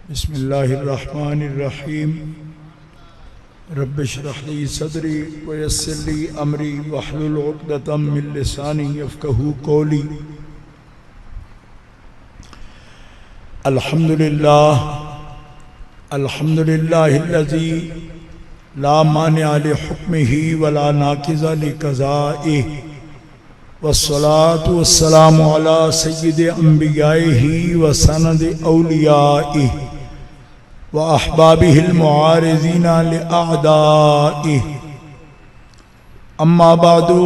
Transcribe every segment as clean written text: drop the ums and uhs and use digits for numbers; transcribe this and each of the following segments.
बिस्मिल्लाहिर्रहमानिर्रहीम। रब्बिश्रह ली सदरी वयस्सिर ली अमरी वहलुल उक़दतम मिन लिसानी यफ़क़हू क़ौली। अल्हम्दुलिल्लाहिल्लज़ी ला मानिअ लिहुक्मिही वला नाक़िज़ लिक़ज़ाइही वस्सलातु वस्सलामु अला सय्यिदि अंबियाइही व सनदि औलियाइही व अहबाबिहिल मुआरिज़ीना लिअअदाइही। अम्मा बादु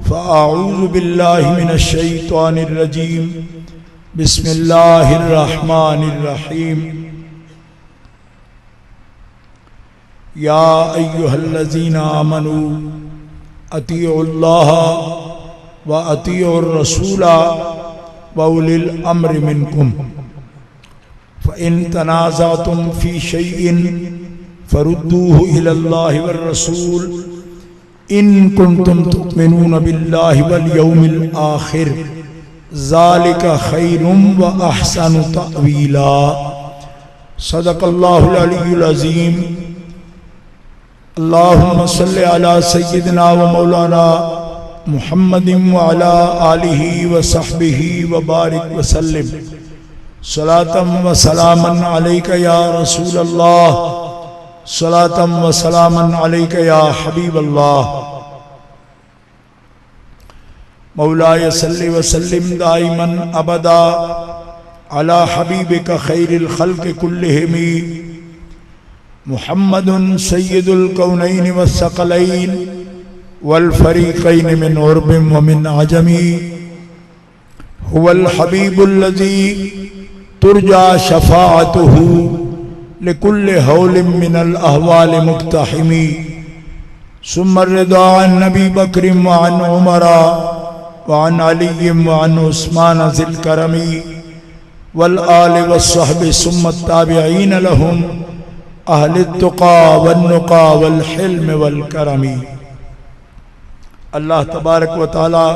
फ़अऊज़ु बिल्लाहि मिनश शैतानिर रजीम। बिस्मिल्लाहिर रहमानिर रहीम। या अय्युहल्लज़ीना आमनू अतीउल्लाह व अतीउर रसूला व उलिल अम्रि मिनकुम फ़इन तनाज़अतुम फ़ी शैइन फ़रुद्दूहु इलल्लाहि वर रसूल इन कुंतुम तु'मिनून बिल्लाहि वल यौमिल आखिर ज़ालिका खैरुम व अहसनु तअवीला। सदक़ल्लाहुल अलियुल अज़ीम। अल्लाहुम्मा सल्लि अला सय्यिदिना व मौलाना मुहम्मदिन व अला आलिही व सहबिही व बारिक व सल्लिम। सलातम व सलामन अलैका या रसूलल्लाह, सलातम व सलामन अलैका या हबीबल्लाह। मौलाय सल्लि व सल्लिम दाइमन अबदा अला हबीबिका खैरिल खल्क़ कुल्लिहिम मुहम्मदुन सय्यिदुल कौनैन वस्सक़लैन वल फ़रीक़ैन मिन उर्बिन व मिन अजमी हुवल हबीबुल्लज़ी तुरजा शफ़ाअतुहु लिकुल्लि हौलिन मिनल अहवालि मुक़्तहिमी। सुम्मा रिदा अन नबी बकरिन व अन उमरा व अन अलिय्यिन व अन उस्मान ज़िल करमी वल आलि वस्सहबि सुम्मा ताबिईन लहुम अहलित तुक़ा वन नुक़ा वल हिल्म वल करमी। अल्लाह तबारक व तआला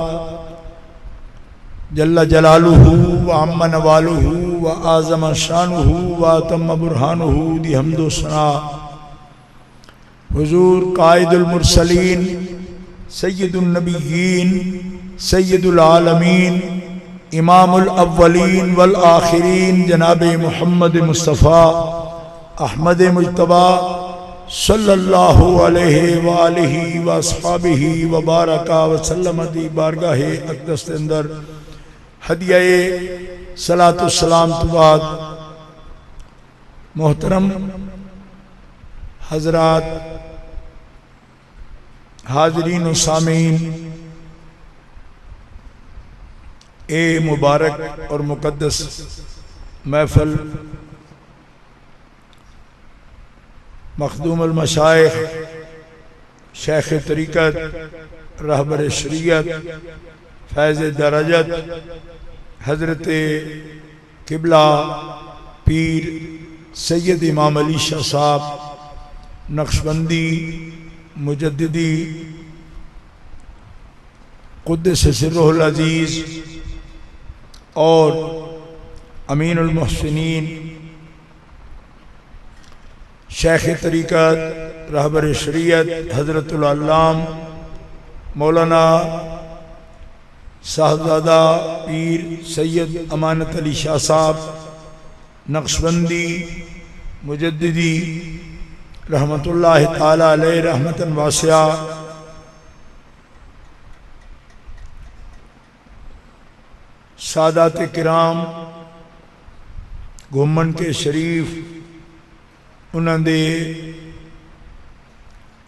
जल्ल जलालुहु व अम्मा नवालुहु व आज़म शानुहु व अतम्म बुरहानुहु दी हम्दो सना हुज़ूर कायदुल मुरसलीन सय्यिदुन नबिय्यीन सय्यिदुल आलमीन इमामुल अव्वलीन वल आखिरीन जनाब मुहम्मद मुस्तफ़ा अहमद मुज्तबा सल्लल्लाहु अलैहि व आलिहि व अस्हाबिहि व बारका व सल्लम दी बारगाहे अक़दस के अंदर हदियाए सलातु सलाम के बाद मोहतरम हजरात हाज़रीन व सामीन, ए मुबारक और मुक़द्दस महफ़िल मखदूमुल मशाइख शेख तरीक़त रहबर शरीयत फैज़ दरजत हज़रत किबला पीर सैयद इमाम अली शाह साहब नक्शबंदी मुजद्दिदी क़ुद्दस सिर्रुहुल अज़ीज़ और अमीनुल मुहसिनीन शेख तरीक़त रहबर शरीयत हज़रतुल अल्लाम मौलाना साहबजादा पीर सैयद अमानत अली शाह साहब नक्शबंदी मुजद्दिदी रहमतुल्लाहि ताला अलैहि रहमतन वासिया, सादात किराम घुमन के शरीफ उन्होंने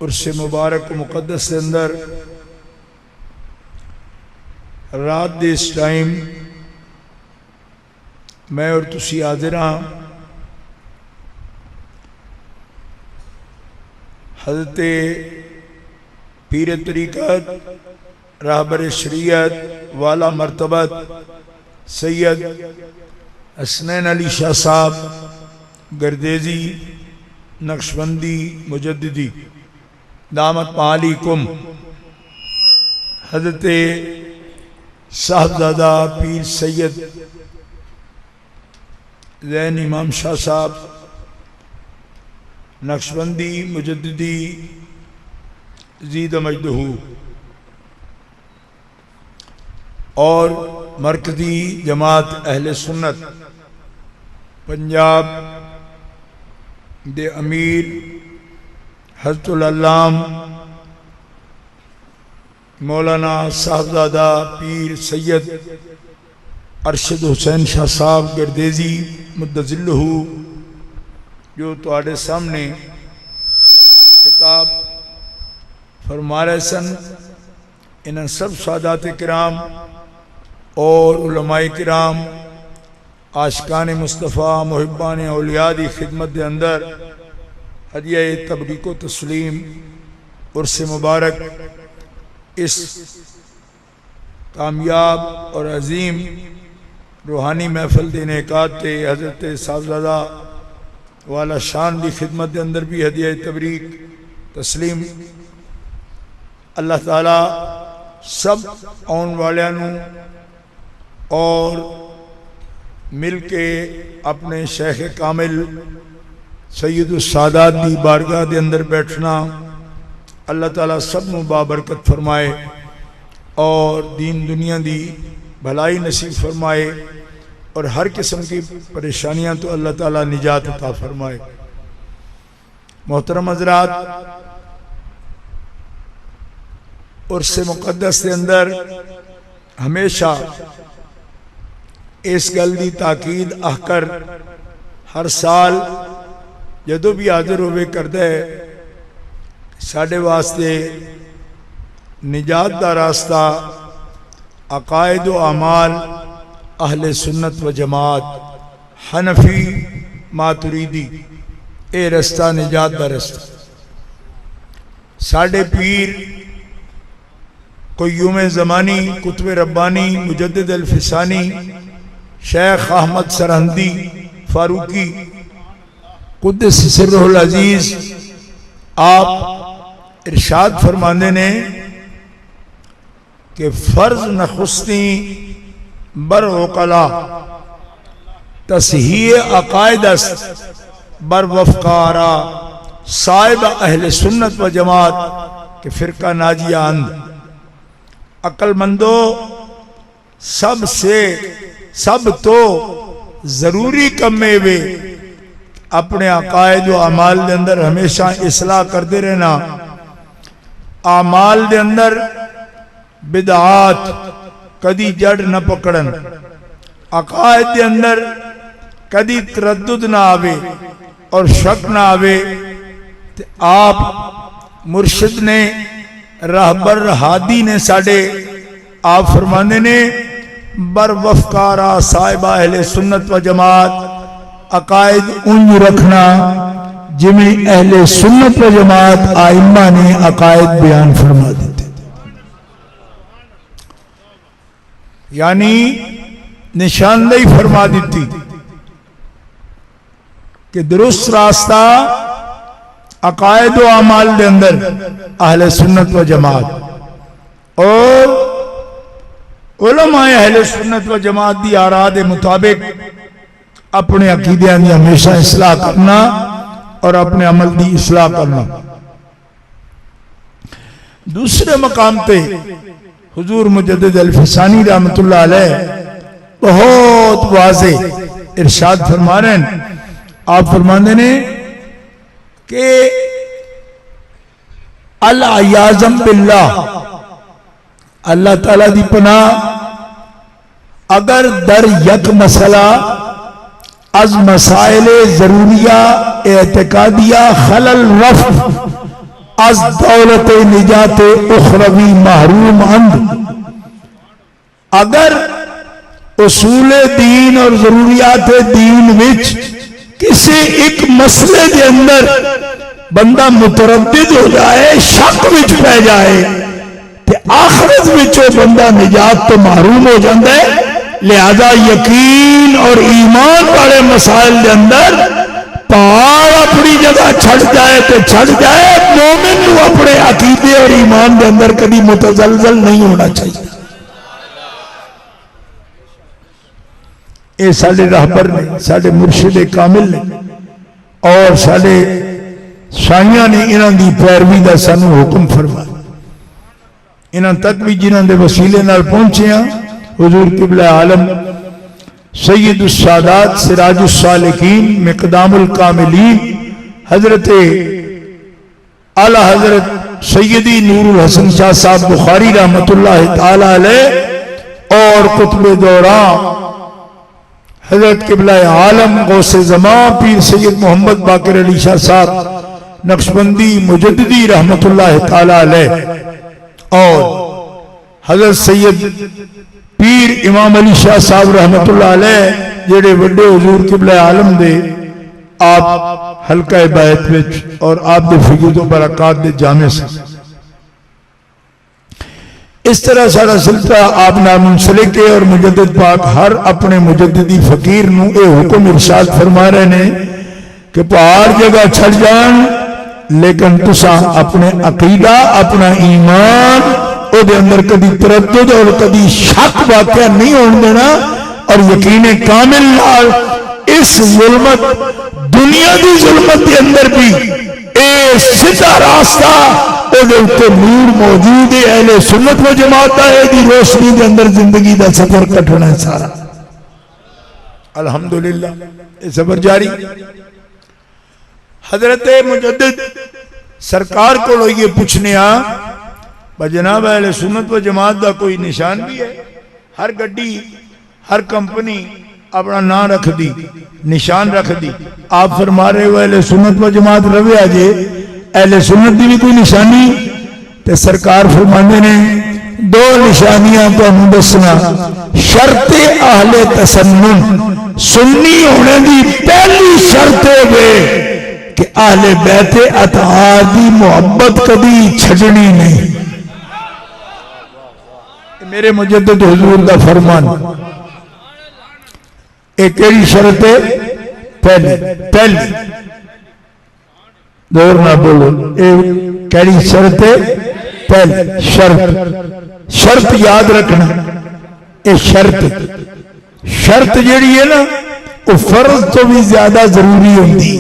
उर्स मुबारक मुक़द्दस के अंदर रात दे इस टाइम मैं और तुसी हाज़िर हाँ हज़रत पीर तरीक़त रहबर शरीयत वाला मरतबत सैयद हसनैन अली शाह साहब गर्देजी नक्शबंदी मुजद्दिदी दामत मालिकुम हज़रत साहबजादा पीर सैयद ज़ैन इमाम शाह साहब नक्शबंदी मुजद्दिदी ज़ीद मजदहू और मरकज़ी जमात अहले सुन्नत पंजाब दे अमीर हज़रतुल अल्लाम मौलाना साहबजादा पीर सैयद अरशद हुसैन शाह साहब गर्देजी मुद्दज़िल्लहू जो तुहाडे सामने खिताब फरमा रहे सन, इन्हें सब सादात किराम और उलमाए किराम आशिकान मुस्तफ़ा मुहिब्बान औलिया दी खिदमत के अंदर हदिया तबरीक व तस्लीम उर्स मुबारक इस कामयाब और अजीम रूहानी महफिल के इनेकाद थे हज़रत साहबजादा वाला शान की खिदमत के अंदर भी हदिया तबरीक तस्लीम अल्लाह ताला सब आने वालों और मिल के अपने शेख कामिल सैयदुस सादात दी बारगाह के अंदर बैठना अल्लाह ताला सब नूं बाबरकत फरमाए और दीन दुनिया दी भलाई नसीब फरमाए और हर किस्म की परेशानियां तो अल्लाह ताला निजात अता फरमाए। मोहतरम हज़रात, उर्स मुक़द्दस के अंदर हमेशा इस गल की ताकीद आकर हर साल जदों भी हाजिर होवे करता है साढ़े वास्ते निजात का रास्ता अकायद व अमाल अहले सुन्नत व जमात हनफी मातुरीदी ए रास्ता निजात का रास्ता। साढ़े पीर क़य्यूम ज़मानी कुतुब रब्बानी मुजद्दिद अल-फिसानी शेख अहमद सरहंदी फारूकी कुद्दस सिर्रुल अजीज आप इरशाद फरमाते ने कि फर्ज नखुस्ती बर वकला तस्हीह अकायदस बर वफ़कारा साहिब अहले सुन्नत व जमात के फ़िरका नाजिया अंद अक्लमंदो सब तो जरूरी कमे वे अपने अकायद व अमाल के अंदर हमेशा इसलाह करते रहना। आमाल के अंदर बिदआत कदी जड़ न पकड़न, अकायद के अंदर कदी तरद्दुद ना आवे और शक ना आवे। ते आप मुर्शिद ने रहबर हादी ने साडे आप फरमाने ने बर वफ़कारा साहिबा अहले सुन्नत व जमात अकायद उंज रखना जिमें अहले सुन्नत व जमात आइम्मा ने अकायद बयान फरमा देते, यानी निशानदेही फरमा दी कि दुरुस्त रास्ता अकायद व अमाल के अंदर अहले सुन्नत व जमात और उलमाए अहले सुन्नत व जमात की आरा के मुताबिक अपने अकीदियां की हमेशा इसलाह करना और अपने अमल की इसलाह करना। दूसरे मकाम पे हुजूर मुजद्दिद अल-फिसानी रहमतुल्लाह अलैह बहुत वाज़े इरशाद फरमा रहे हैं। आप फरमाते ने कि अल अयाज़म बिल्लाह अल्लाह ताला दी पनाह अगर दर यक मसला अज मसाइले जरूरिया एतकादिया खलल रफ अज दौलत निजात उखरवी महरूम अंद, अगर उसूल दीन और जरूरियात दीन विच किसी एक मसले के अंदर बंदा मुतरद्दिद हो जाए, शक विच पै जाए ते आखिरत विचों बंदा निजात तो महरूम हो जाता है। लिहाजा यकीन और ईमान वाले मसाइल के अंदर पहाड़ अपनी जगह छड़ जाए तो छड़ जाए, मोमिन को अपने अकीदे और ईमान के अंदर कभी मुतजलजल नहीं होना चाहिए। ये साडे रहबर ने, साडे मुर्शिद कामिल ने और साडे साइयां ने इन्हां दी पैरवी का सानू हुक्म फरमाया। इन्हां तक भी जिन्हां दे वसीले नाल पहुंचे हैं हुजूर किबला आलम सैयदुस सादात सिराजुस सालिकीन मिक़दामुल कामिलीन हजरत आला हजरत सैयदी नूरुल हसन शाह साहब बुखारी रहमतुल्लाह ताला अलैह और कुतुब दौरां हजरत किबला आलम गौसे ज़मां पीर सैयद मोहम्मद बाकिर अली शाह साहब नक्शबंदी मुजद्दिदी रहमतुल्लाह ताला अलैह और हजरत सैयद पीर इमाम अली शाह साहब रहमतुल्लाह अलैह जेड़े वड्डे हुजूर किबला आलम दे आप हल्का बैत विच और आप दे फयूज़ व बरक़ात दे जामे से इस तरह सारा सिलसिला आप नाल मुंसलिक है। और मुजद्दिद पाक हर अपने मुजद्दिदी फकीर नूं ये हुक्म इरशाद फरमा रहे ने कि पहाड़ जगह छड़ जान लेकिन तुसा अपने अकीदा अपना ईमान ओदे अंदर कभी तरद्दुद और कभी शक वाक़या नहीं होने देना और यकीन कामिल नाल इस जुल्मत दुनिया की जुल्मत के अंदर भी ए सीधा रास्ता ओदे उत्ते नूर मौजूद है। अहले सुन्नत व जमात दी रोशनी के अंदर जिंदगी का सफर कटना है सारा। अल्हम्दुलिल्लाह ये सफर जारी। हजरत मुजद्दिद सरकार को ये पूछने जनाब अहले सुन्नत व जमात का कोई निशान भी है? हर गड्डी हर कंपनी अपना नाम रख दी निशान रख दी। आप फरमा रहे हो अहले सुन्नत व जमात रवे अजे अहले सुन्नत की भी कोई निशानी? तो सरकार फरमाते ने दो निशानियां तुहानू दसना। शर्त अहले तसन्नुन सुन्नी होने की पहली शर्त है कि अहले बैते अतहार की मोहब्बत कभी छड़नी नहीं। मेरे मुजद्दिद हुजूर का फरमान एक शर्त है पहली पहली दौर ना बोलो कड़ी शर्त है पहली शर्त शर्त याद रखना। ये शर्त जेड़ी है ना वो फर्ज तो भी ज्यादा जरूरी होती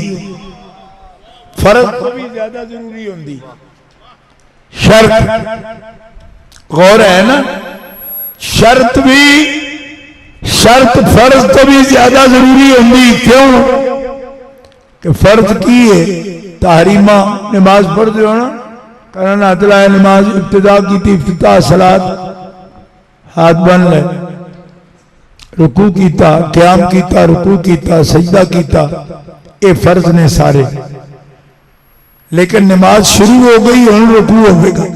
फर्ज तो भी ज्यादा जरूरी होती शर्त गौर है ना। शर्त फर्ज तो भी ज्यादा जरूरी होती क्यों कि फर्ज की है तहरीमा नमाज पढ़ते हो ना करना हाथ लाया नमाज इब्तिदा की थी इफ्तिताह सलात हाथ बन ले रुकू कीता क़याम कीता रुकू कीता सजदा कीता ये फर्ज ने सारे। लेकिन नमाज शुरू हो गई हुण रुकू होगा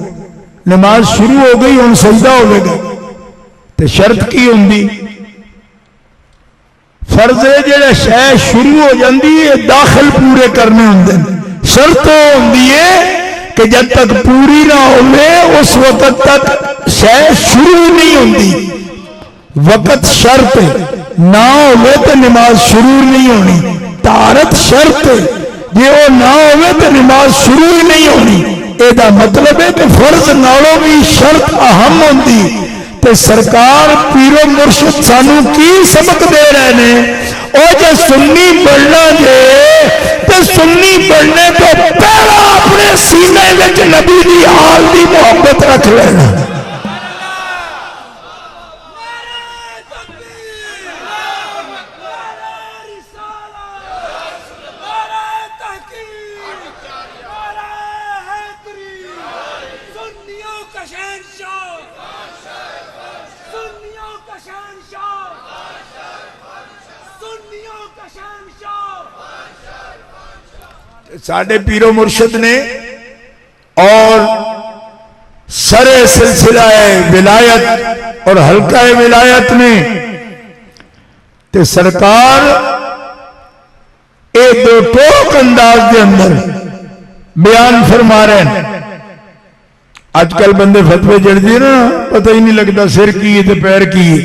नमाज शुरू हो गई हुण सजदा होगा तो शर्त की होंगी? फर्ज है जो शह शुरू हो जाती है दाखिल पूरे करने होंगे। शर्त होंगी है कि जब तक पूरी ना हो उस वक्त तक शह शुरू नहीं होती। वक्त शर्त ना हो तो नमाज शुरू नहीं होनी। तारत शर्त जे वो ना हो तो नमाज शुरू ही नहीं होनी। एदा मतलब है कि फर्ज नालों भी शर्त अहम होती। तो सरकार पीरो मुर्शिद सानू की सबक दे रहे ने और जो सुन्नी बनना जे तो सुन्नी बनने तो पहला अपने सीने में नबी की हाल की मोहब्बत रख लेना। साडे पीरो मुर्शिद ने और सरे सिलसिला विलायत और हल्का विलायत ने ते सरकार एक दो टोक अंदाज के अंदर बयान फरमा रहे हैं। आजकल बंदे फतवे जड़ते ना पता ही नहीं लगता सिर की है तो पैर की है।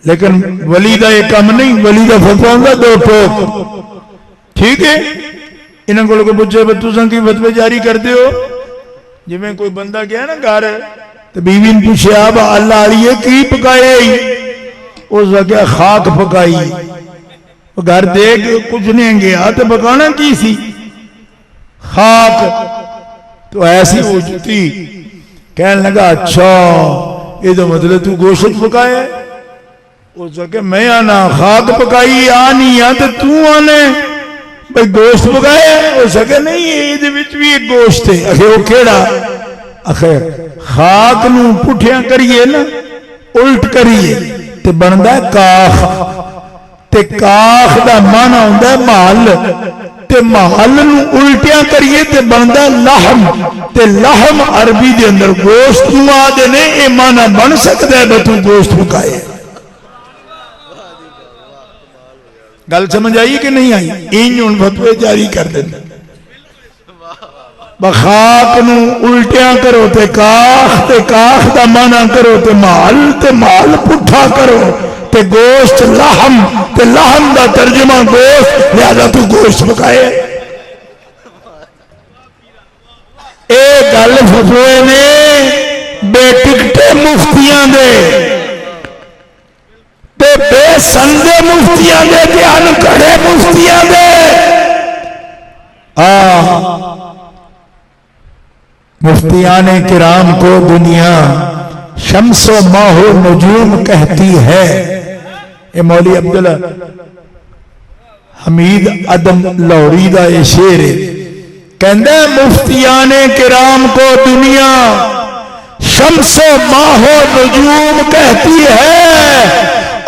लेकिन वली का एक काम नहीं वली का फतवा होगा दो टोक ठीक है। इन्होंने को पूछे तुसा की फतवे जारी करते हो? जिमें कोई बंदा गया ना घर तो बीवी ने पूछे आप अल्लाह आलिए की पकाए उस क्या खाक पकाई, घर दे के कुछ नहीं गया तो पकाना की सी, खाक। तो ऐसी हो चुकी, कहने लगा अच्छा ये तो मतलब तू गोश्त पकाया। उस क्या मैं आना खाक पकाई आ नहीं आ तो तू आने भाई गोश्त पकाया। हो सके नहीं ये भी एक गोश्त है। आखिर वो केड़ा, आखिर खाक नू पुठिया करिए ना, उल्ट करिए ते बनता काख, ते काख दा माना होंदा है महल, ते महल नू उल्टिया करिए ते बनता लाहम, ते लाहम अरबी दे अंदर गोश्त नू आदे ने। ये माना बन सकता है तू गोश्त पकाए। गल समझ आई कि नहीं आई? इंज हुण फतवे जारी कर देने, खाक नू उल्टिया करो ते काख दा माना करो ते महल पुठा करो ते गोश्त लाहम, ते लाहम दा तर्जुमा गोश्त, लिहाजा तू गोश्त पकाए। ए गल फतवे ने बेटिकटे मुफ्तियां दे ते बेसंदे मुफ्तियां दे ते अनकड़े मुफ्तियां दे। मुफ्तियाने किराम को दुनिया शम्सो माहो नजूम कहती है। ये मौली अब्दुल हमीद अदम लाहौरी दा ये शेर है। कहंदा मुफ्तियाने किराम को दुनिया शम्सो माहो नजूम कहती है,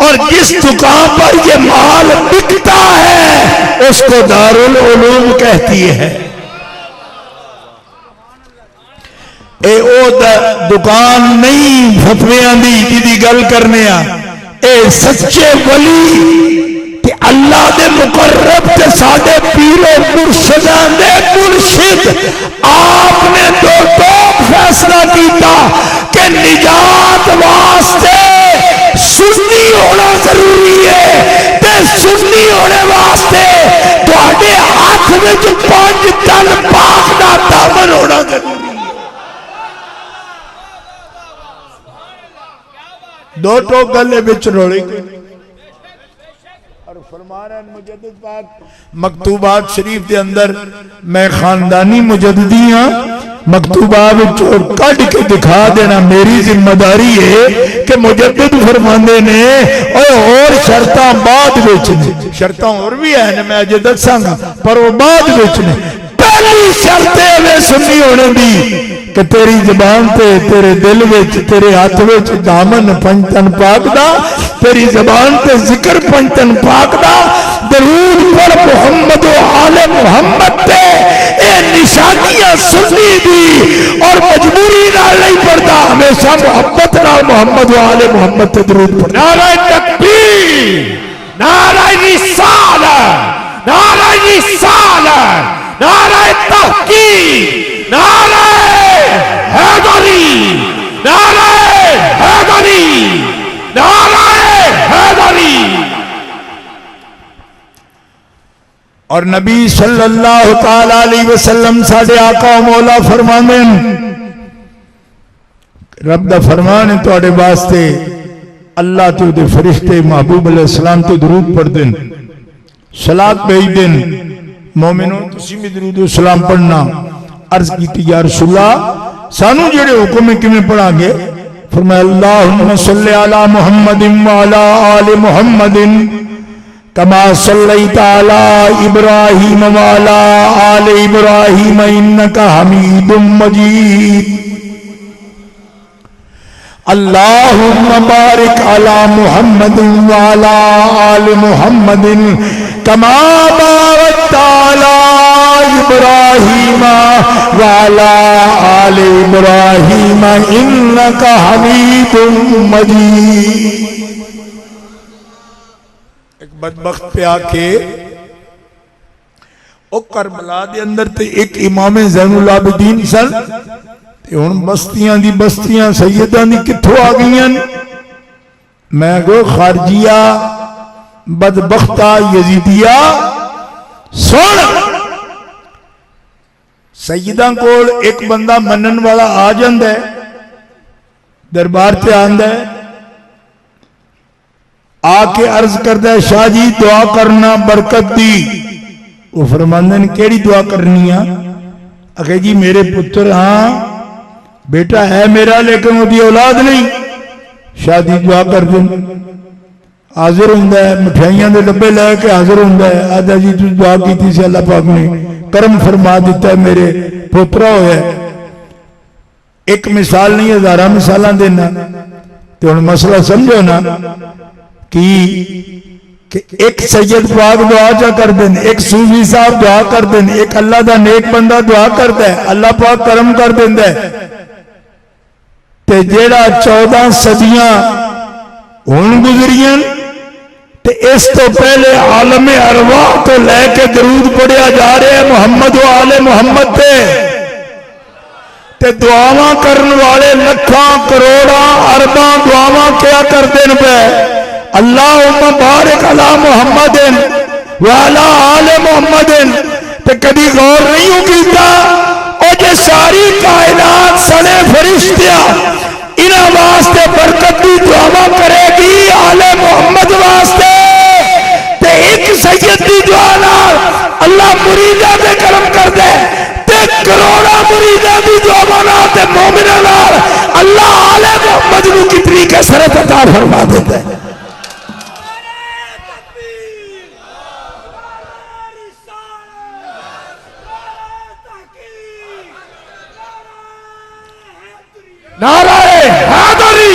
और जिस दुकान पर ये माल बिकता है उसको दारुल उलूम कहती है। ए ओ दुकान नहीं फतवियां दी जिदी गल करने आ, ए सच्चे वली ते अल्लाह दे मुकर्रब ते साडे पीरो मुर्शिदां दे मुर्शिद आपने तो फैसला किया कि निजात वास्ते सुन्नी होना जरूरी है, ते सुन्नी होने वास्ते तुहाडे हाथ विच 5 टन पाक दा दामन होना जरूरी है। दो टो गले बिच रोली और फरमाना मुजद्दिद पाक मकतूबात शरीफ के अंदर, मैं खानदानी मुजद्दिदी हाँ, मकतूबात कट के दिखा देना मेरी जिम्मेदारी है कि मुजद्दिद फरमांदे ने और शर्तां बाद विच ने, शर्तां और भी है मैं अजे दसांगा पर वो बाद विच ने। पहली शर्त है सुन्नी होने दी कि तेरी जबान ते तेरे दिल विच तेरे हाथ विच दामन 5 टन पाक दा, तेरी जबान ते जिक्र 5 टन पाक दा, दरूद पर मोहम्मद व आले मोहम्मद ते ए निशानियां सुन्नी दी। और मजबूरी नाल नहीं पढ़ता, हमेशा मोहब्बत नाल मोहम्मद व आले मोहम्मद ते दरूद पढ़। नारा तकबीर, नारा रिसालत, नारा रिसालत, नारा तहकीक, नारा हैदरी, नारा हैदरी, नारा हैदरी। और नबी सल्लल्लाहु ताला अलैहि वसल्लम साडे आका मौला फरमांदे रब दा फरमान है तुहाडे वास्ते, अल्लाह ते उहदे फरिश्ते महबूब अलैहि सलाम ते दरूद पढ़दे न, सलात भेज देन। मोमिनो तुसीं भी दरूद सलाम पढ़ना। अर्ज की या रसूलल्लाह सानू जेड़े हुक्म किवें पढ़ांगे? फरमाया अल्लाहुम्मा सल्लि अला मुहम्मदिन व अला आलि मुहम्मदिन कमा सल्लैता अला इब्राहीम व अला आलि इब्राहीम इन्नका हमीदुम मजीद। अल्लाहुम्मा बारिक अला मुहम्मदिन व अला आलि मुहम्मदिन कमा बारकता अला इब्राहीम व अला आलि इब्राहीम इन्नका हमीदुम मजीद। एक बदबख्त पे आके ओ करबला दे अंदर ते एक इमाम ज़ैनुल आबिदीन सन, हुण बस्तियां दी बस्तियां सैयदां दी कित्थों आ गईयां? मैं गो खारजिया बदबख्ता यजीदिया सुन, सैयदां कोल एक बंदा मनन वाला आ जांदा है, दरबार ते आंदा है, आके अर्ज करता है शाह जी दुआ करना बरकत दी। वो फरमांदे ने केड़ी दुआ करनी आ? आखे जी मेरे पुत्र, हाँ बेटा है मेरा लेकिन उसकी औलाद नहीं। शाह जी दुआ कर दें, हाजिर होंगे मिठाइयों के डब्बे लैके हाजिर होंगे। आदा जी तू दुआ की सी अल्लाह पाक ने करम फरमा दिता है, मेरे पोतरा होया। एक मिसाल नहीं हजारा मिसाल देना। तो हम मसला समझो ना कि एक सैयद पाक दुआ चा कर दें, एक सूफी साहब दुआ कर दें, एक अल्लाह का नेक बंदा दुआ करता है, अल्लाह पाक करम कर देंदा है। ते जेड़ा 14 सदियां हुण गुजरियां ते इस तो पहले आलम अरवाह तो लैके दरूद पढ़िया जा रहा है मुहम्मद व आले मुहम्मद ते दुआवां करन वाले लखां करोड़ा अरबां दुआवां क्या करते हैं पे अल्लाहुम्मा बारिक अला मुहम्मदिन व अला आले मुहम्मदिन। ते कभी गौर नहीं कीता और जे सारी कायनात सने फरिश्तियां इन्हां वास्ते बरकत दी दुआवां करेगी आले मुहम्मद वास्ते, ते एक सैयद दी दुआ नाल अल्लाह मुरीदा ते करम कर दे, ते करोड़ा मुरीदा दी दुआवां नाल ते मोमिनां नाल अल्लाह आले मुहम्मद नूं कितनी कसरत अता फरमा देता है। नाराए हैदरी,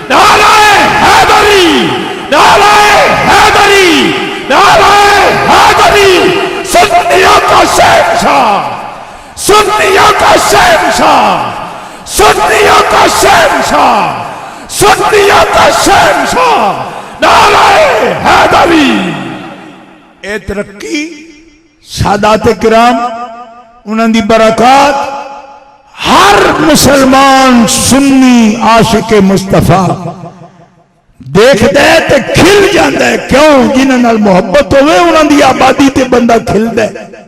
नाराए हैदरी, नाराए हैदरी, नाराए हैदरी। सुन्नियों का शहंशाह, सुन्नियों का शहंशाह, सुन्नियों का शहंशाह, सुन्नियों का शहंशाह, नाराए हैदरी। ए तरक्की सादात किराम उन्हां दी बरकत हर मुसलमान सुन्नी आशिक मुस्तफा देखता है तो खिल जाता है। क्यों? जिन्हां नाल मोहब्बत होवे उन्हां दी आबादी ते बंदा खिलदा है,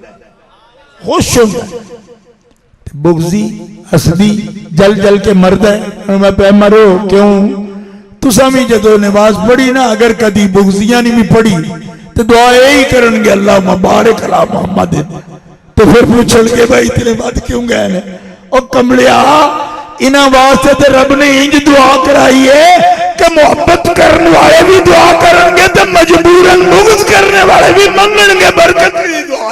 खुश होंदा है। बुगजी हसदी जल जल के मरदा है। मैं पे मरो क्यों? तुसा भी जदों नमाज पढ़ी ना, अगर कदी बुगजियां नहीं भी पढ़ी तो दुआ यही करनगे अल्लाह बारिक अला मुहम्मद। तो फिर पूछणगे भाई इतने बाद क्यों गए ने? और कमलिया इन्हां वास्ते तो रब ने इंज दुआ कराई है कि मोहब्बत करने वाले भी दुआ करेंगे तो मजबूरन बुग़्ज़ करने वाले भी मंगणगे बरकत की दुआ।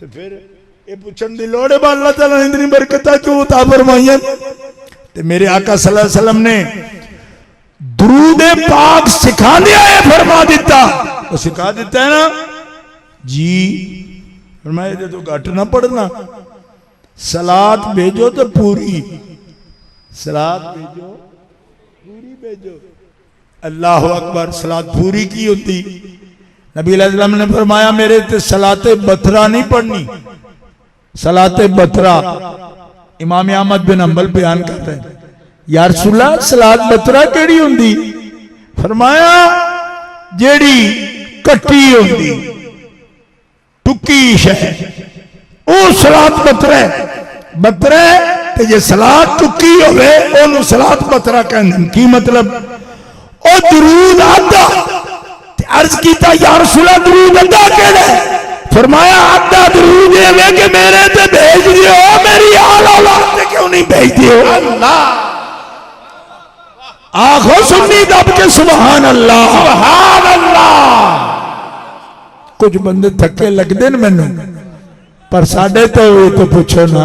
तो फिर ये पूछण दी लोड़ है अल्लाह ताला ने इतनी बरकत क्यों अता फरमाईयां? ते मेरे आका सल्लल्लाहु अलैहि वसल्लम ने दुरूद पाक सिखा दिया है, फरमा दिता। तो सिखा दिता है ना जी, फरमाया तो घट ना पढ़ना, सलात भेजो तो पूरी, सलात भेजो पूरी भेजो। अल्लाह अकबर। सलात पूरी की होती? नबी अलैहि सलाम ने फरमाया मेरे ते सलाते बतरा नहीं पढ़नी। सलाते बतरा इमाम अहमद बिन हंबल बयान करते हैं, या रसूलल्लाह सलात बतरा केड़ी हुंदी? फरमाया जेड़ी कट्टी हुंदी टुकी शह वो सलात बतरा है। बतरा ते जे सलात टुकी होवे ओनू सलात बतरा कहंदे। की मतलब? ओ दरूद आधा। अर्ज कीता या रसूलल्लाह दरूद अद्धा केड़ा है? फरमाया अद्धा दरूद है कि मेरे ते भेज दियो, मेरी आल औलाद ते क्यों नहीं भेज दियो? अल्लाह आखो सुन्नी दब के सुभान अल्लाह, सुभान अल्लाह। कुछ बंदे थके लगते हैं मैनू, पर साडे तो पूछो ना,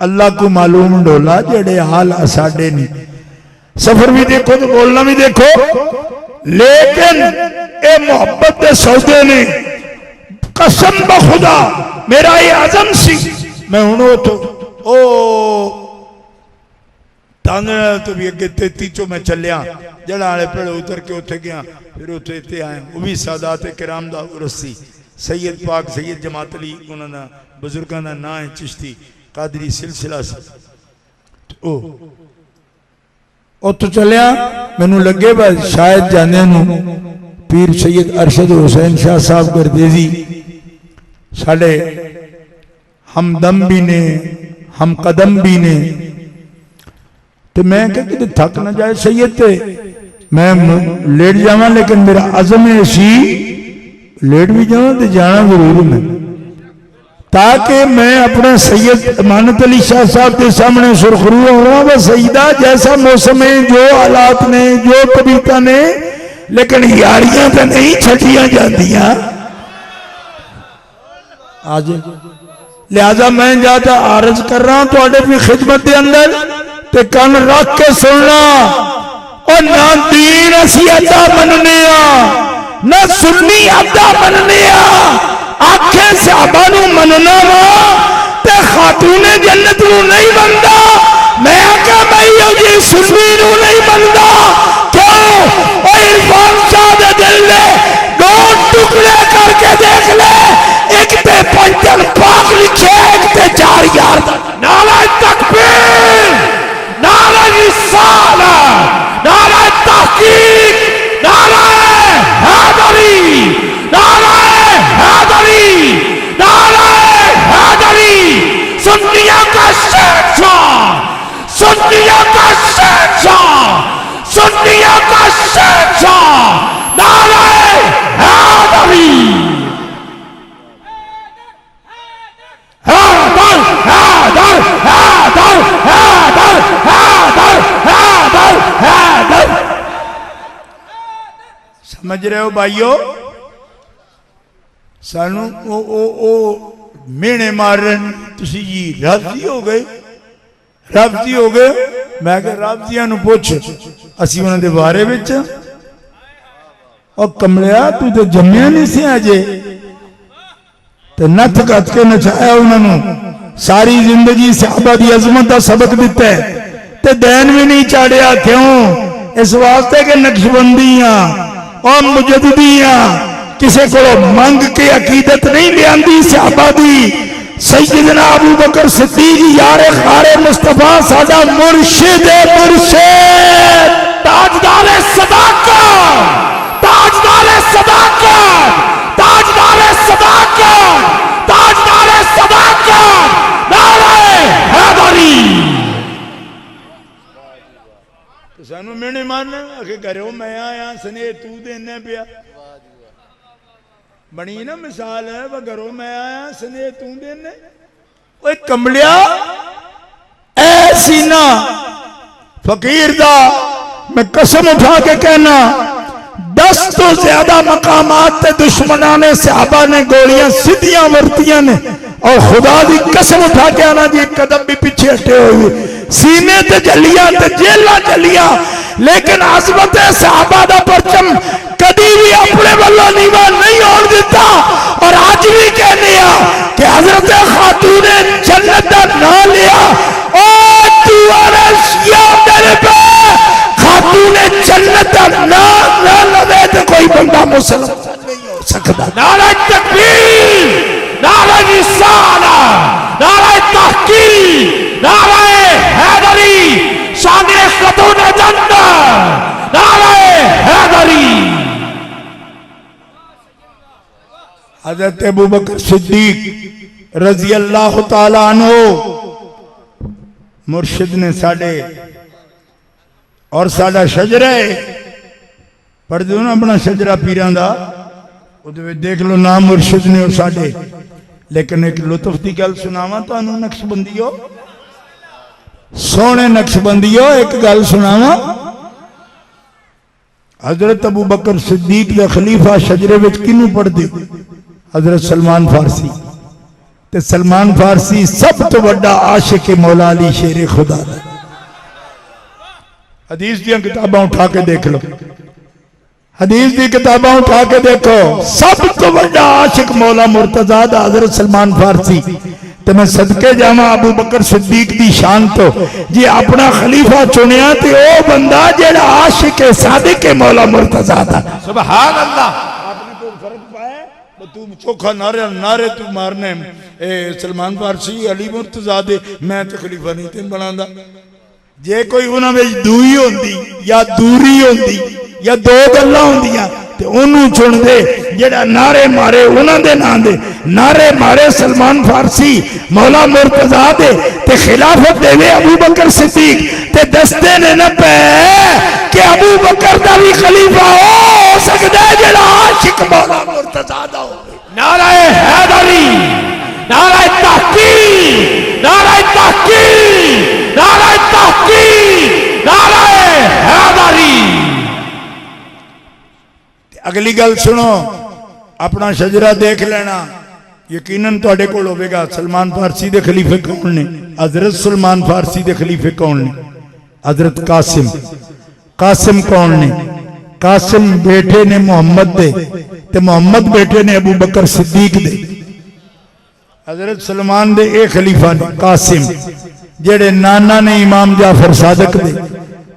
अल्लाह को मालूम डोला जेड़े हाल साडे नहीं। सफर भी देखो तो बोलना भी देखो, लेकिन ये मोहब्बत के सौदे ने कसम बखुदा मेरा ये आजम सी। मैं हूं तो ओ तांगड़ा तो भी अगे 33 चो मैं चलिया, जड़ा वाले पेड़ उतर के उथे गया, फिर उथे इतने आए। वो भी सादात किराम दा उरसी सैयद पाक सैयद जमात अली उन्हों का बुजुर्गों का नाम है चिश्ती कादरी सिलसिला से। ओ उतो चलिया, मैनू लगे बस शायद जाने पीर सैयद अरशद हुसैन शाह साहब गर्देजी साढ़े हमदम भी ने हम कदम भी ने, तो मैं क्या कि थक ना जाए सैयद ते मैं लेट जावा, लेकिन मेरा अज़म है सी लेट भी जावा तो जाना जरूर मैं, ताकि मैं अपना सैयद अमानत अली शाह साहब के सामने सुरखरू हो रहा वह सईदा जैसा मौसम है, जो हालात ने, जो कविता ने, लेकिन यारियां तो नहीं छटिया जातियां आज। लिहाजा मैं ज्यादा आरज कर रहा हूं थोड़े भी खिदमत के अंदर ते कन रख के सुनना, और ना दीन असी अदा मनने ना सुन्नी अदा मनने, आखे सहाबा नू मनना वा ते खातूने जन्नत नू नहीं बनता। मैं आख्या भाई जी सुन्नी नू नहीं बनता, क्यों? और इरफान शाह दे दिल ने दो टुकड़े करके देख ले, एक ते पंचन पाक लिखे, एक ते 4 यार। नारा तकबीर, नारा रिसालत, नारा तहकीक, नारा हैदरी, नारा हैदरी, नारा हैदरी। सुन्नियों का शहंशाह, सुन्नियों का शहंशाह, सुन्नियों का शहंशाह, नारा हैदरी। हैदर, हैदर, हैदर, हैदर, हैदर, हैदर, हैदर। समझ रहे हो भाइयों? सानू ओ मेने मारन तुसी जी राजी हो गए, राजी हो गए। मैं कह राजियां नू पुछ असी उन्हां दे बारे विच, और कमलिया तू तो जम्मिया नहीं सी अजे, ते नथ कत के नचाया उन्होंने, सारी जिंदगी सहाबा दी अजमत का सबक दिता है, ते दैन भी नहीं चाड़िया। क्यों? इस वास्ते के नक्शबंदियां और मुजद्दिदियां किसी को मंग के अकीदत नहीं लियांदी सहाबा दी। सैयदना अबू बकर सिद्दीक यारे खारे मुस्तफा साडा मुर्शिद मुर्शिद, ताजदार सदाकत, ताजदार सदाकत, ताजदार सदाकत, ताजदार सदाकत, नारे हैदरी। सानू मेने मारना आखे करो मैं आया स्नेह तू देने पिया, बनी ना मिसाल है वह घरों मैं आया स्नेह तू देने। ओए कमलिया ऐसी ना फकीर दा मैं कसम उठा के कहना 10 तो ज्यादा मकामात ते दुश्मना ने सहाबा ने गोलियां सीधियां वरतियां ने, और खुदा दी कसम उठा के आना जी कदम भी पीछे हटे हुए, सीने ते जलियां ते जेला जलियां, लेकिन अज़मत सहाबा दा परचम कभी भी अपने वालों नीवा नहीं होने देता। और आज भी कहने कि हजरत खातून जन्नत का नाम लिया, और तू मेरे पे खातून जन्नत का नाम ना लवे तो कोई बंदा मुसलमान नहीं हो सकता। नारा तकबीर, नारा रिसालत, नारा तहकीक, नारा हैदरी, शान खातून जन्नत, नारा हैदरी। हज़रत अबू बकर सिद्दीक रज़ी अल्लाह तआला अन्हु मुर्शिद ने साडे और साडा शजरा है, पढ़ दो ना अपना शजरा पीरां दा, उहदे विच देख लो नाम मुर्शिद ने साडे। लेकिन एक लुत्फ की गल सुनावा तुहानू नक्शबंदियो, सोहने नक्शबंदियो एक गल सुनावा। हजरत अबू बकर सिद्दीक दा खलीफा शजरे विच किनू पढ़दे? हजरत सलमान फारसी। ते सलमान फारसी सब तो बड़ा आशिक मौला अली शेर खुदा दा। हदीस दी किताबां उठा के देख लो, हदीस दी किताबां उठा के देखो, सब तो बड़ा आशिक मौला मुर्तजा दा हजरत सलमान फारसी। ते मैं सदके जावा अबू बकर सिद्दीक दी शान तो, जी अपना खलीफा चुनिया ते ओ बंदा जेड़ा आशिक है सादिक है मौला मुर्तजा दा। सुभान अल्लाह। आपने कोई फर्क पाया? तू चोखा नारे नारे तू मारने सलमान फारसी अली मुर्तजा दे, मैं तो खलीफा नहीं तेन बनांदा। जे कोई उन्हां विच दूई होंदी या दूरी होंदी या दो गल्लां होंदियां ते उन्होंने चुनते जेड़ा नारे मारे उन्होंने नाम दे नारे मारे सलमान फारसी मौला मुर्तजा दे ते खिलाफत देवे अबू बकर सिद्दीक ते दसते ने न पे कि अबू बकर दा भी खलीफा हो सकता है जेड़ा आशिक मौला मुर्तजा दा हो। नारे हैदरी, नारे तहकीक, नारे तहकीक, नारे तहकीक, नारे हैदरी। अगली गल सुनो, अपना शजरा देख लेना, यकीनन तुहाडे कोल होवेगा सलमान फारसी दे खलीफे कौन ने। हजरत सलमान फारसी दे खलीफे कौन ने? हजरत कासिम। कासिम कौन ने? कासिम बेटे ने मोहम्मद दे ते मोहम्मद बेटे ने अबू बकर सिद्दीक दे। हजरत सलमान दे एक खलीफा ने कासिम, जेड़े नाना ने इमाम जाफर सादक दे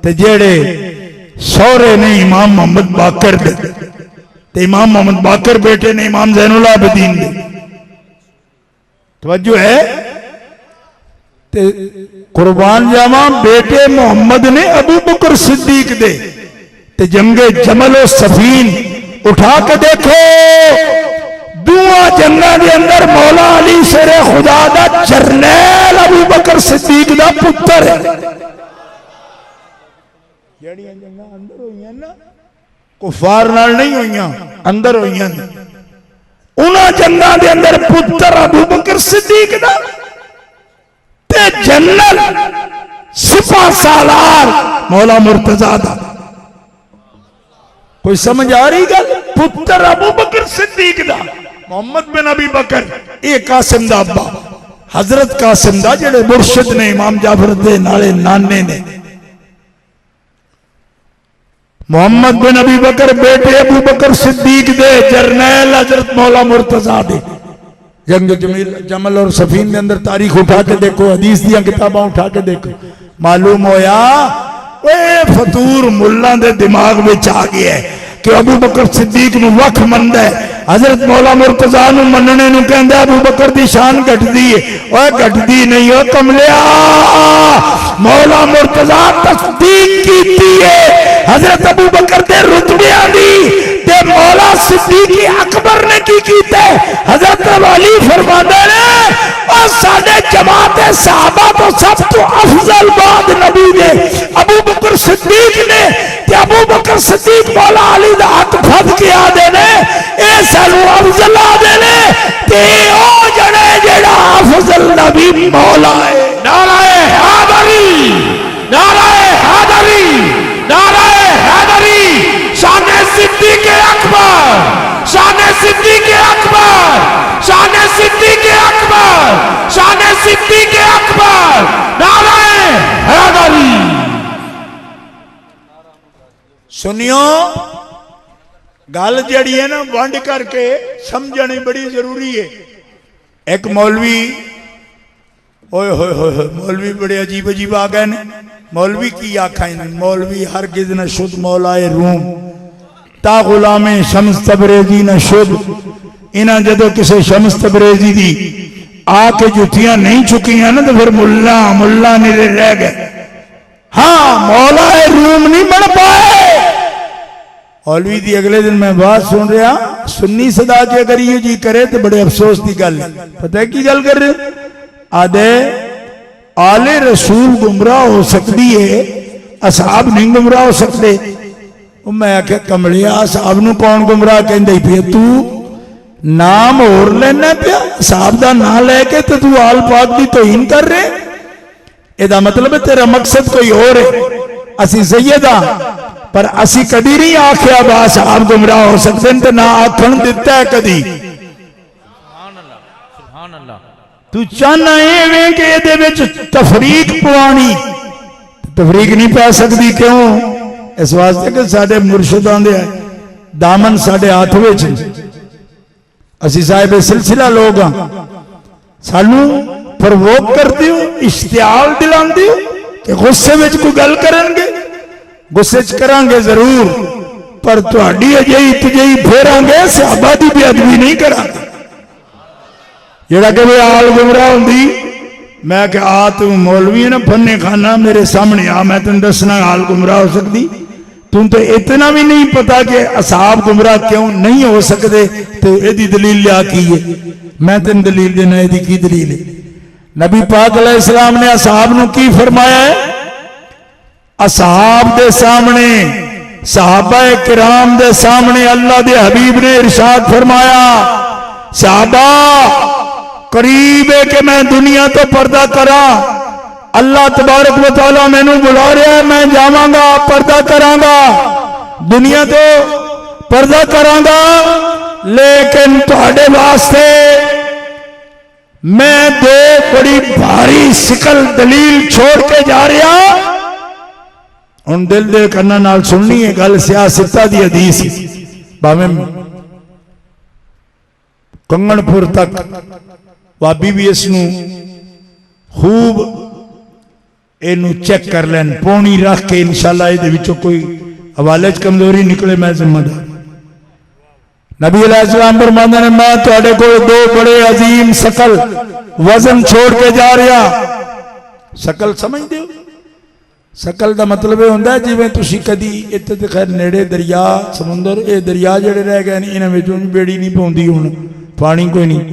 ते जेड़े सौरे ने इमाम मोहम्मद बाकर दे ते इमाम मोहम्मद बाकर बेटे ने इमाम ज़ैनुल आबिदीन दे। तवज्जो है? ते कुर्बान जावा बेटे मोहम्मद ने अबू बकर सिद्दीक दे ते जंगे जमल और सफीन उठा के देखो, दुआ जंगा दे अंदर मौला अली शेरे खुदा दा जरनैल अबू बकर सिद्दीक दा पुत्र है। जड़ियां जंगा अंदर होईयां ना, कुफार नाल नहीं होईयां, अंदर होईयां। उन्हां जंगा दे अंदर पुत्र अबू बकर सिद्दीक दा ते जनरल सिपा सालार मौला मुर्तजा दा। कोई समझ आ रही गल? पुत्र अबू बकर सिद्दीक दा, मोहम्मद बिन अबी बकर, ये कासिम दा अब्बा हजरत कासिम दा जेड़े मुर्शिद ने इमाम जाफर दे नाले नाने ने। मोहम्मद बिन अबी बकर बेटे अबू बकर सिद्दीक दे जरनैल हजरत मौला मुर्तजा दे। जंग जमल और सफीन के अंदर तारीख उठा के देखो, हदीस दियां किताबां उठा के देखो, मालूम होया फतूर मुल्ला दे दिमाग में आ गया है कि अबू बकर सिद्दीक नूं वख मनदा है, हजरत मौला मुर्तजा नूं मनने नूं कहंदा अबू बकर दी शान घटदी है। ओए घटदी नहीं हो कमलिया, मौला मुर्तजा तस्दीक कीती है हजरत अबू बकर दे रुतबियां दी ते मौला सिद्दीक अकबर ने की कीता है। हजरत अली फरमांदे ने और साडे जमात सहाबा तो सब तो अफजल बाद नबी ने अबू बकर सिद्दीक ने ते अबू बकर सिद्दीक मौला अली दा हक फद के आदे ने ए सानू अफजल आदे ने ते ओ जड़े जेड़ा अफजल नबी मौला है। नाराए हैदरी, नाराए हैदरी, नाराए हैदरी, शान सिद्दीक अकबर, शान सिद्दीक अकबर, शान सिद्दीक अकबर, शान सिद्दीक अकबर, नाराए हैदरी। सुनियो, गल जड़ी है ना वंड करके समझनी बड़ी जरूरी है। एक मौलवी, ओए होए होए, मौलवी बड़े अजीब अजीब आ गए ने। मौलवी की आखा, मौलवी हर गिज न शुद्ध मौलाए रूम ता गुलामे शम्स तबरेजी न शुद्ध। इन्हें जदों किसी शम्स तबरेजी दी आके जुतियां नहीं चुकियां ना तो फिर मुल्ला मुल्ला निरे रह गए। हाँ, मौलाए रूम नहीं बन पाए। मौलवी दी अगले दिन मैं बात सुन रहा, सुन्नी सदा के अगर ये जी करे तो बड़े अफसोस की गल है। पता है की गल कर रहे? आदे आले रसूल गुमराह हो सकती है, असहाब नहीं गुमराह हो सकते। मैं आख्या कमलिया असहाब नूं कौन गुमराह कहंदा ही पिया? तू नाम होर लेना पिया, असहाब दा नाम लेके तो तू आल पाक दी तौहीन कर रहे। एदा मतलब है तेरा मकसद कोई और है। असी सैयदा पर असी कदी नहीं आख्या बा असहाब गुमराह हो सकते हैं, तो ना आखण दिता है कदी। तू चाहना है कि ये विच तफरीक पवानी, तफरीक नहीं पै सकती। क्यों? इस वास्ते कि साडे मुर्शिदां दे दामन साडे हाथ विच, असी साहिब सिलसिला लोग हाँ। सानू प्रवोक करते हो, इश्तियाल दिलांदे हो कि गुस्से विच कोई गल करनगे। गुस्से च करांगे जरूर, पर तुहाडी अजेही तजेही फेरांगे, सहाबा दी बेअदबी नहीं करांगे। जेड़ा कहे आल गुमराह होंदी, मैं क्या आ तू मौलवी है ना फन्ने खाना, मेरे सामने आ, मैं तेन दसना आल गुमराह हो सकती। तुम तो इतना भी नहीं पता कि असहाब गुमराह क्यों नहीं हो सकते, तो यदी दलील लिया की है। मैं तेन दलील देना, यदी की दलील है? नबी पाक अलैहिस्सलाम ने असहाब नूं की फरमाया है? असहाब दे सामने, सहाबा किराम दे सामने अल्लाह दे हबीब ने इरशाद फरमाया, सहाबा करीब है कि मैं दुनिया तो पर्दा करा, अल्लाह तबारक व तआला मैनू बुला रहा है, मैं जावांगा पर्दा करांगा, दुनिया तो पर्दा करांगा, लेकिन तुहाडे वास्ते मैं दो बड़ी भारी शिकल दलील छोड़ के जा रहा। हुण दिल दे कन्ना नाल सुननी है गल, सियासता दी हदीस, भावें कंगणपुर तक वाबी भी इसनूं खूब इनू चेक कर लैन, पौनी रख के इंशाअल्लाह इहदे विचों कोई हवाले च कमजोरी निकले मैं जिम्मेदार। नबी अलैहिस्सलाम फरमांदे ने, मैं तुहाडे कोल दो बड़े अजीम शकल वजन छोड़ के जा रहा। शकल समझदे हो? शकल का मतलब यह होंदा है जिवें तुसीं कदी इत्थे ते खैर नेड़े दरिया समुंदर, ये दरिया जिहड़े रह गए ने इन्हां विचों बेड़ी नहीं पौंदी, हुण पानी कोई नहीं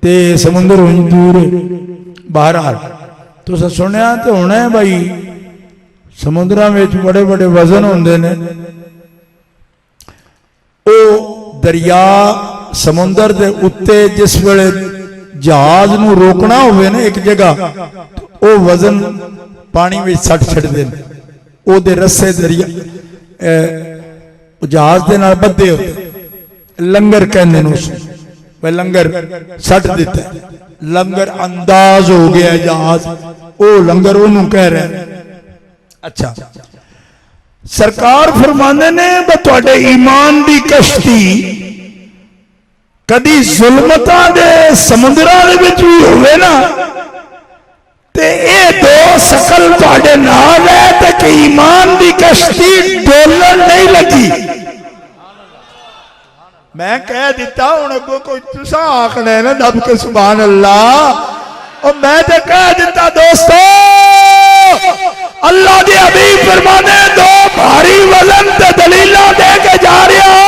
ते समुंदर हुण दूर बहरहाल तुसीं सुनिया तो होना है भाई, समुद्रां विच बड़े बड़े वजन होंदे ने। ओ दरिया समुंदर दे उत्ते जिस वेले जहाज नूं रोकना होवे ना एक जगह, तो ओ वजन पानी में सट छड़दे ने, ओदे रस्से दरिया जहाज दे नाल बद्धे होते, लंगर कहंदे ने उस वे लंगर सट दिता, लंगर अंदाज हो गया जहाज, ओ लंगर ओनू कह रहे। अच्छा, सरकार फरमांदे ने तुहाडे ईमान दी कश्ती कदी जुल्मतां दे समुद्रां दे विच भी होवे ना, ते ये दो शकल तुहाडे नाल है ते कि ईमान दी कश्ती डोलण नहीं लगी। मैं कह दिता हुण अगों कोई तुसां आखना है ना दब के सुभान अल्लाह, और मैं तो कह दिता दोस्तों, अल्लाह दे हबीब फरमाने दो भारी वजन ते दलीलां दे के जा रहा।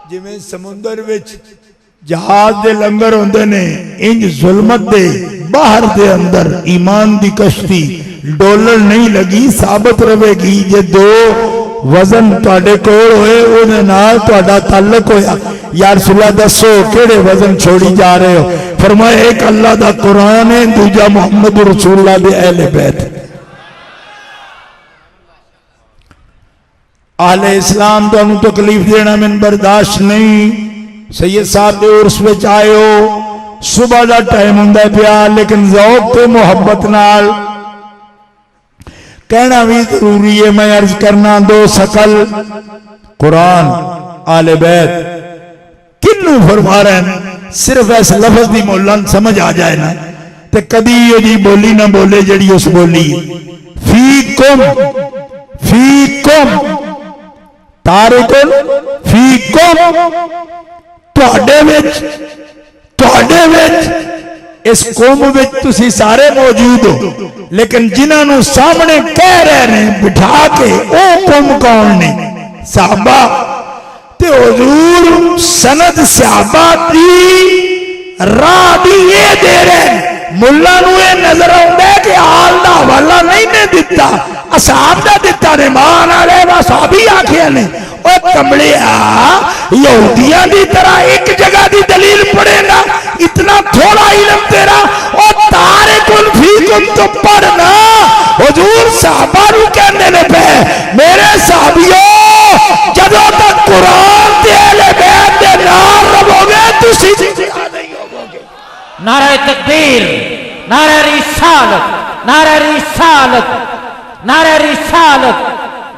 जिवें समुंदर विच जहाज दे लंगर होंदे ने, इंज जुल्मत दे बाहर दे अंदर ईमान दी कश्ती डोलण नहीं लगी, साबित रहेगी। जे दो वजन तुहाडे कोल होए, उहदे नाल तुहाडा ताल्लुक होया। या रसूलल्लाह दसो केड़े वजन छोड़ी जा रहे हो? फरमाया एक अल्लाह दा कुरान है, दूजा मुहम्मद रसूलुल्लाह दे अहले बैत। आले इस्लाम तुहानू तकलीफ देना मैनूं बर्दाश्त नहीं। सैयद साहब दे उर्स विच आए हो, सुबह का टाइम हुंदा पिया, लेकिन ज़ौक़ ते मुहब्बत नाल कहना भी जरूरी है। मैं अर्ज करना, दो शकल कुरान आले बैत किन्नू फरमा रहे हैं? सिर्फ इस लफ्ज की मोलन समझ आ जाए ना, तो कदी ये जी बोली ना बोले जड़ी उस बोली फीकुम फीकुम तारिकुन फीकुम, तुहाडे विच इस कौम विच तुसी सारे मौजूद हो, लेकिन जिन्होंने सामने कह रहे हैं बिठा के, वो कौम कौन ने? सहाबा। ते हुजूर सनद सहाबा दी राह दी ये दे रहे। मुल्ला नूं ये नजर आउंदा है कि हाल दा हवाला नहीं ने दिता, असहाब दा दिता ने, मान वाले वसाबी आखिया ने। ओ कमलिया, यहूदियां दी तरह एक जगह दी दलील पढ़ेगा, इतना थोड़ा इल्म तेरा। और तारिकुन फीकुम तो पढ़ना। हुजूर सहाबा नूं कहंदे ने पे मेरे सहाबियों, जदों तक कुरान ते अहले बैत दे नाल रहोगे तुसीं जिंदा नहीं होवोगे। नारे तकबीर, नारे रिसालत, नारे रिसालत, नारे रिसालत।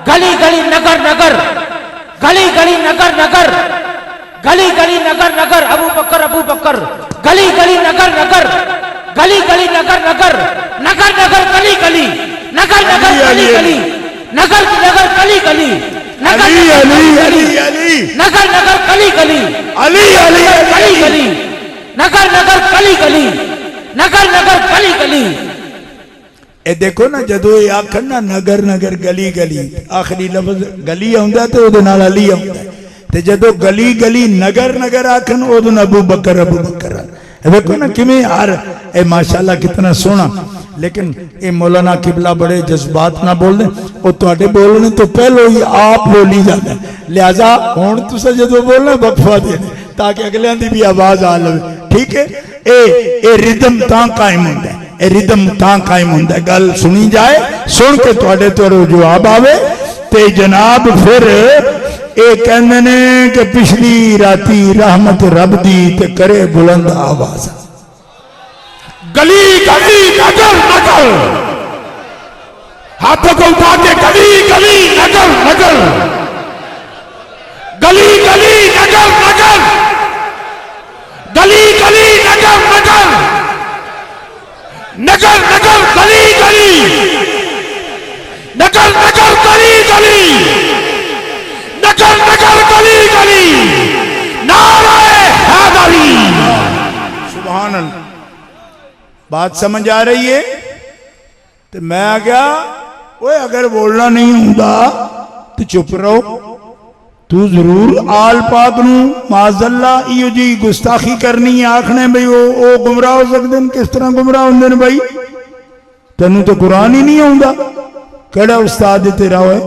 गली गली नगर नगर, गली गली नगर नगर, गली गली नगर नगर, अबू बकर अबू बकर, गली गली नगर नगर, गली गली नगर नगर, नगर नगर गली गली, नगर नगर गली गली, नगर नगर गली गली, नगर नगर गली गली, अली अली गली गली, नगर नगर गली गली, नगर नगर गली गली। ए देखो ना जदों ये आखन ना नगर नगर गली गली आखिरी लफ्ज गली आउंदा ते ओदे नाल अली आउंदा ते जदों गली गली नगर नगर आखन ओदे नाल अबू बकर देखो ना किमें यार ए माशाअल्लाह कितना सोहना। लेकिन ये मौलाना किबला बड़े जज्बात ना बोल दे वो तुहाडे बोलने तो पहले ही आप बोली जाता लिहाजा हुण तुसां जदों बोलना वक्फा दे ताकि अगलियां दी भी आवाज आ लवे। ठीक है ए रिदम तां कायम हुंदा है ए रिदम तां कायम हुंदा है गल सुनी जाए सुन के तुहाडे तो जवाब आवे ते जनाब फिर ये कहंदे ने कि पिछली राती रहमत रब दी ते करे बुलंद आवाज गली गली नगर नगर हाथों को उठा के गली गली नगर नगर गली गली नगर नगर गली गली नगर नगर नगर नगर गली गली नगर नगर गली गली नगर नगर गली गली नारे हैदरी। सुभान अल्लाह। बात समझ आ रही है? तो मैं आ गया ओए अगर बोलना नहीं होता तो चुप रहो। तू जरूर आल पाक नू माजल्ला इयो जी गुस्ताखी करनी है आखने भाई वो गुमराह हो सकते हैं। किस तरह गुमराह होंगे ने भाई तेनू तो कुरान ही नहीं आउंदा केड़ा उस्ताद तेरा होए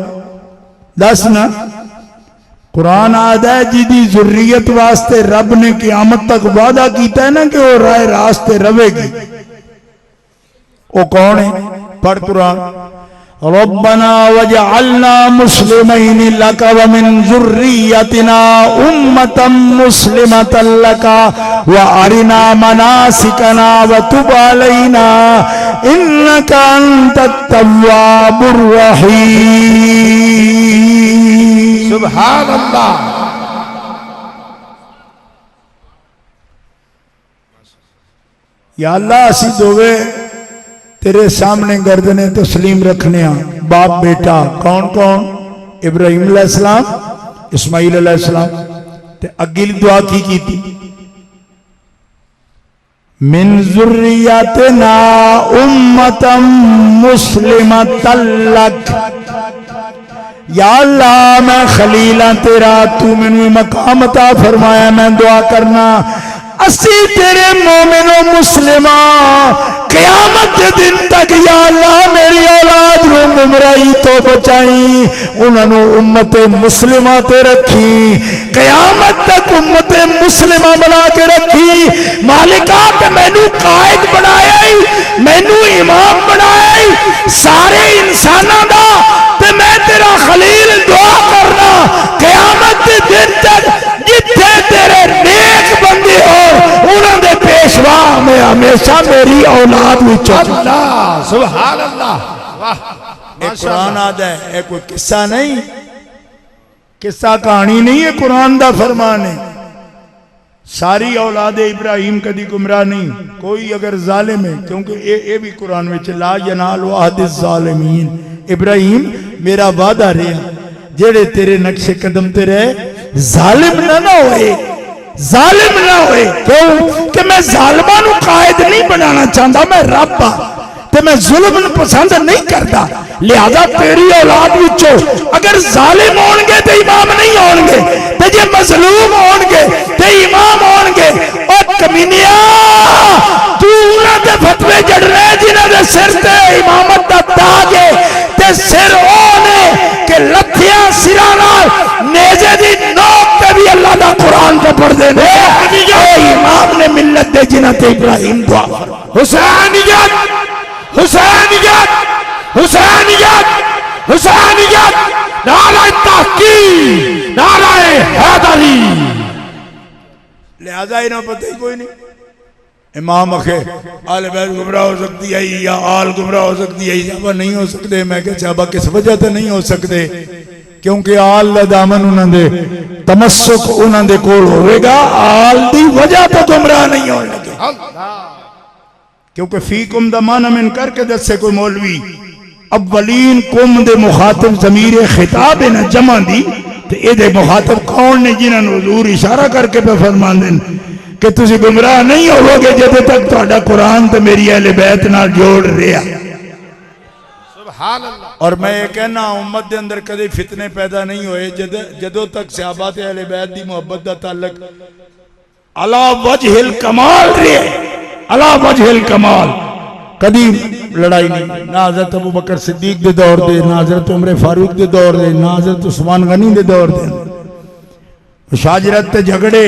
दस ना। कुरान आदा है जिदी जुर्रियत वास्ते रब ने क़यामत तक वादा किया है ना कि वो राह रास्ते रवेगी। वो कौन है? पढ़ कुरान। रब्बना वजअलना मुस्लिमैनि लका व मिन ज़ुर्रियतिना उम्मतम मुस्लिमतन लका व अरिना मनासिकना व तुब अलैना इन्नका अंतत तव्वाबुर रहीम। सुभान अल्लाह। या अल्लाह असी दोवे तेरे सामने गर्दने तस्लीम रखने बाप बेटा कौन कौन? इब्राहिम अलैहिस्सलाम इस्माइल अलैहिस्सलाम ते अगिल दुआ की थी मिन ज़ुर्रियतिना उम्मतम मुस्लिमतन लक। या अल्लाह मैं खलीला तेरा तू मैनू मकाम अता फरमाया मैं दुआ करना असी तेरे मोमिनो मुस्लिमा क़यामत के दिन तक या अल्लाह मेरी औलाद को गुमराही तो बचाई उन्होंने उम्मत मुस्लिमा ते रखी क़यामत तक उम्मत मुस्लिमा बना के रखी। मालिका ते मैनू कायद बनाया मैनू इमाम बनाया सारे इंसाना दा ते मैं तेरा खलील दुआ करना क़यामत के दिन तक जिथे तेरे नेक बंदे हो उन्होंने पेशवा में हमेशा मेरी औलाद विचों। अल्लाह सुभान अल्लाह। वाह कुरान आदा है कोई किस्सा नहीं किस्सा कहानी नहीं है कुरान दा फरमान है। सारी औलाद इब्राहिम कदी गुमराह नहीं कोई अगर जालिम है क्योंकि ये भी कुरान में ला यनाल अहदिज़ ज़ालिमीन। इब्राहिम मेरा वादा रहा जेड़े तेरे नक्शे कदम ते रहे जालिम ना होए जालिम ना होए। क्यों कि मैं जालिमां नू कायद नहीं बनाना चाहता मैं रब आ ते मैं जुल्म पसंद नहीं करता। लिहाजा तेरी औलाद विचों अगर जालिम होणगे ते इमाम नहीं होणगे ते जे मजलूम होणगे ते इमाम होणगे। ओ कमीनिया तू उन्हां दे फतवे जड़ने जिन्हां दे सिर ते इमामत दा ताज है ते सिर ओने के लथियां सिरां नाल नेज़े दी नोक ते भी अल्लाह दा कुरान तो पढ़दे ने। इमाम ने मिल्लत दे जिन्हां ते इब्राहिम दुआ हुसैनियत हुसैनियत हुसैनियत हुसैनियत नारे तहकीक नारे हैदरी। लिहाजा इन्हें पता ही कोई नहीं। इमाम अखे आल बैत गुमराह हो सकती है या आल गुमराह हो सकती है साहबा नहीं हो सकते। मैं क्या साहबा किस वजह से नहीं हो सकते क्योंकि आल दा दामन उन्होंने तमस्सुक उन्होंने कोल होगा आल दी वजह तो गुमराह नहीं हो लगे। क्योंकि फी कुम दा माना मिन करके दसे कोई मौलवी अव्वलीन कुम दे मुखातब ज़मीर खिताब है ना जमा दी ते ए मुखातब कौन ने जिन्होंने हुजूर इशारा करके पे फरमांदे कि तुसी गुमराह नहीं होवोगे जब तक तुहाडा कुरान ते मेरी अहले बैत नाल जोड़ रहा। सुभान अल्लाह। और मैं ये कहना उम्मत के अंदर कदे फितने पैदा नहीं होए जदों तक सहाबा ते अहले बैत दी मुहब्बत दा ताल्लुक अला वजहिल कमाल रहे, अला वजहिल कमाल। कदी लड़ाई नहीं, ना हजरत अबू बकर सिद्दीक दे दौर दे, ना हजरत उमर फारूक दे दौर दे, ना हजरत उस्मान गनी दे दौर दे। मुशाजरत ते झगड़े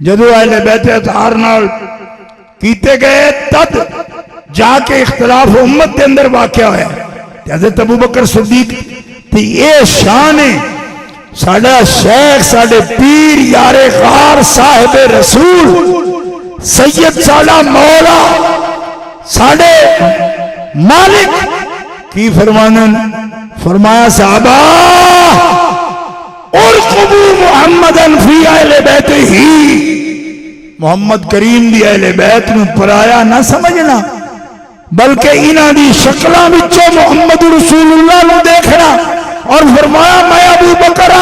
जदों अहले बैत अतार नाल कीते गए तद जाके इख्तलाफ उम्मत के अंदर वाकया होया। हजरत अबू बकर सिद्दीक दी ये शान है, साडा शेख साडे पीर यारे गार साहिब रसूल सैयद साडा मौला साडे मालिक की फरमानन फरमाया साहबा और कबू मुहम्मदन फी अहले बैत ही, मोहम्मद करीम दी अहले बैत नूं पराया ना समझना, बल्कि इन्हां दी शक्लां विचों मुहम्मद रसूलुल्लाह नूं देखना। और फरमाया मैं अबू बकर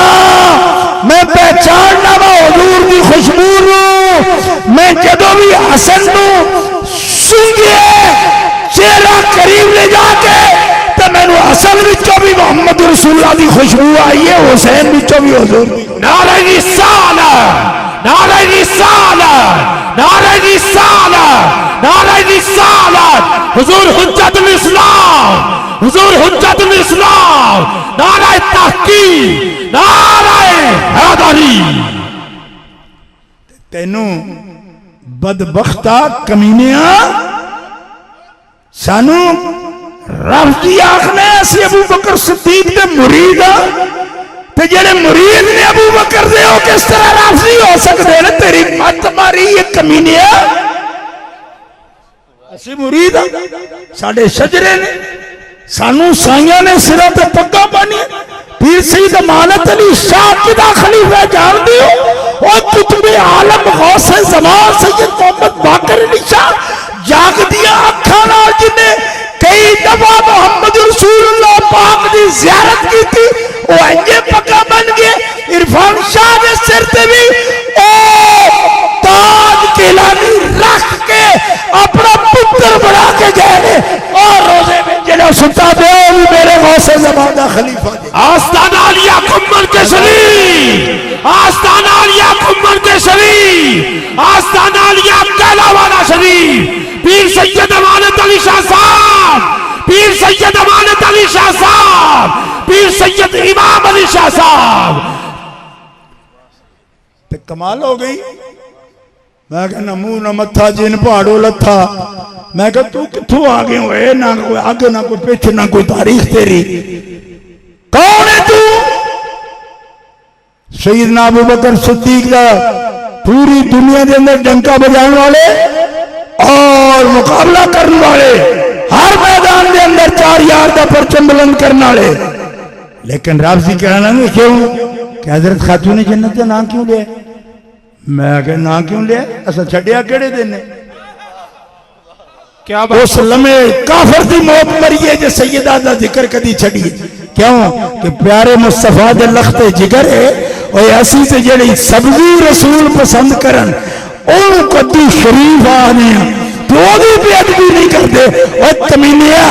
मैं पहचानना वा हुजूर दी खुशबू नूं, मैं जदों भी हसन नूं सूंघे चेहरा करीब ले जाके तो मैनू हसन विचों भी मुहम्मद रसूलुल्लाह दी खुशबू आई है, हुसैन विचों भी हुजूर दी। नारे रिसालत, नारे रिसालत, नारे रिसालत, नारे रिसालत। हुजूर हुज्जतुल इस्लाम, हुजूर हुज्जतुल इस्लाम, नारे तहकीक, नारे हैदरी। तेनू बदबख्ता कमीनिया सानू रफ्ती आखने असी अबू बकर सिद्दीक दे मुरीद आ, ते जेड़े मुरीद ने अबू बकर दे ओ किस तरह राफी हो सकते हैं? तेरी मत मारी ये कमीनिया। असी मुरीद साडे शजरे ने सानू साइया ने सिरों ते पग्गा पानी। पीर सईद अमानत अली शाह किदा खलीफा जान दियो और कुतुबे आलम गौसे ज़मान सैयद मोहम्मद बाकर अली शाह जाग दिया अखां नाल जिन्ने कई दफा मोहम्मद रसूलुल्लाह पाक दी ज़ियारत की थी, वो इंजे पक्का बन गए। इरफान शाह के सिर ते भी ओ ताज केलानी रख के अपना पुत्र बना के गए और रोजे में जिन्हें सुता दे मेरे गौसे ज़मान दा खलीफा। आस्ताना आलिया कुम्मल के शरीफ, आस्ताना आलिया कुम्मल के शरीफ, आस्ताना आलिया कैलावाला शरीफ। पीर सैयद अमानत अली शाह साहब, पीर सैयद अमानत अली शाह साहब, पीर सैयद इमाम अली शाह साहब। ते कमाल हो गई। मैं कहना मुंह न मत्था जिन पहाड़ों लथा। मैं कहा तू कित्थों आ गए हुए? ना कोई आगे ना कोई पीछे ना कोई तारीख तेरी। कौन है तू? सैयदना अबू बकर सिद्दीक दा पूरी दुनिया के अंदर डंका बजाने वाले और मुकाबला करने वाले, हर मैदान के अंदर 4 यार का परचम बुलंद करने वाले। लेकिन राफजी कहना नहीं क्यों कि हजरत खातून जन्नत का नाम क्यों लिया? मैं क्या ना क्यों लिया? असा छड़िया केड़े दिन ने? क्या उस लम्हे काफिर की मौत मरीए जो सैयदा दा जिक्र कदी छड़िए क्यों कि प्यारे मुस्तफा दे लखते जिगर है और ऐसी से जेड़ी सब्जी रसूल पसंद करन ओनू कद्दू शरीफ आने तो ओदी बेअदबी नहीं करते। और कमीनिया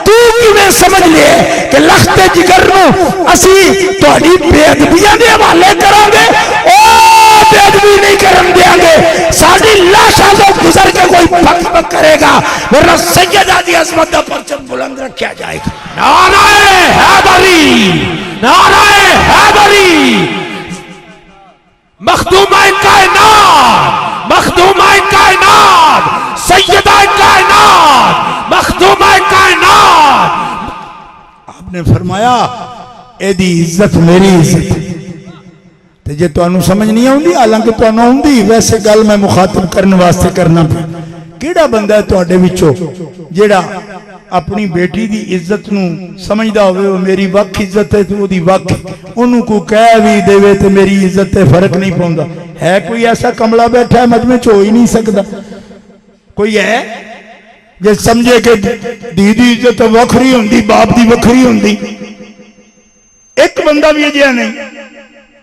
तू किवें समझ ले कि लखते जिगर नू असी तुहाडी बेअदबियां दे हवाले करांगे? ओ बेअदबी नहीं करन देंगे। साडी लाशा तो गुजर के कोई पक करेगा वरना सैयदा दी अजमत दा परचम बुलंद रखा जाएगा। नारे हैदरी, नारे हैदरी। मखदूमाए कायनात, मखदूमाए कायनात, सैयदाए कायनात, मखदूमाए कायनात। आपने फरमाया एदी इज्जत मेरी इज्जत ते जे तुहानू समझ नहीं आउंदी, हालांकि तुहानू आउंदी, वैसे गल मैं मुखातब करने वास्ते करना पे। केड़ा बंदा है तुहाडे विचों जेड़ा अपनी बेटी दी इज्जत नू समझदा होवे वो मेरी वख इज्जत है तो ओदी वख, ओनू को कह भी देवे तो मेरी इज्जत ते फर्क नहीं पाउंदा? है कोई ऐसा कमला बैठा है मजमे च? हो ही नहीं सकदा। कोई है जे समझे कि धी दी इज्जत वखरी हुंदी बाप दी वखरी हुंदी? एक बंदा भी अजिहा नहीं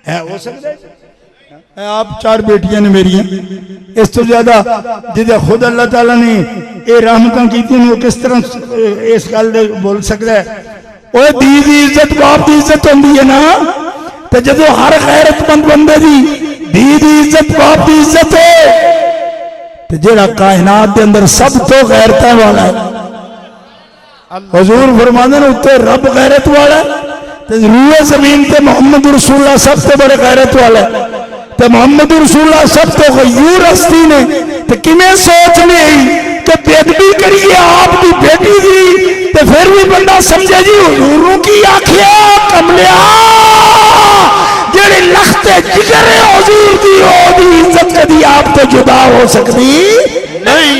है। हो सकता है आप 4 बेटियां ने मेरिया, इस तो ज्यादा जिसे खुद अल्लाह ताला ने ये रहमतां की किस तरह इस गल बोल सकता है। ओए धी दी इज्जत बाप की इज्जत होंगी है ना, तो जो हर गैरतमंद बंदे दी धी दी इज्जत बाप की इज्जत है, तो जेड़ा कायनात के अंदर सब तो गैरत वाला है। हुजूर फरमाते हैं उत्ते रब गैरत वाला है, तो रूए जमीन ते मोहम्मद रसूलुल्लाह सबसे बड़े गैरत वाला है। तो मोहम्मद रसूलुल्लाह सब तो गयूर हस्ती ने, तो किमें सोच नहीं कि बेदबी करिए आपकी बेटी दी, तो फिर भी बंदा समझे जी हुजूरों की आखिया कमलिया जेड़ी लखते जिगर है हुजूर दी ओदी इज्जत कदी आप तो जुदा हो सकती नहीं।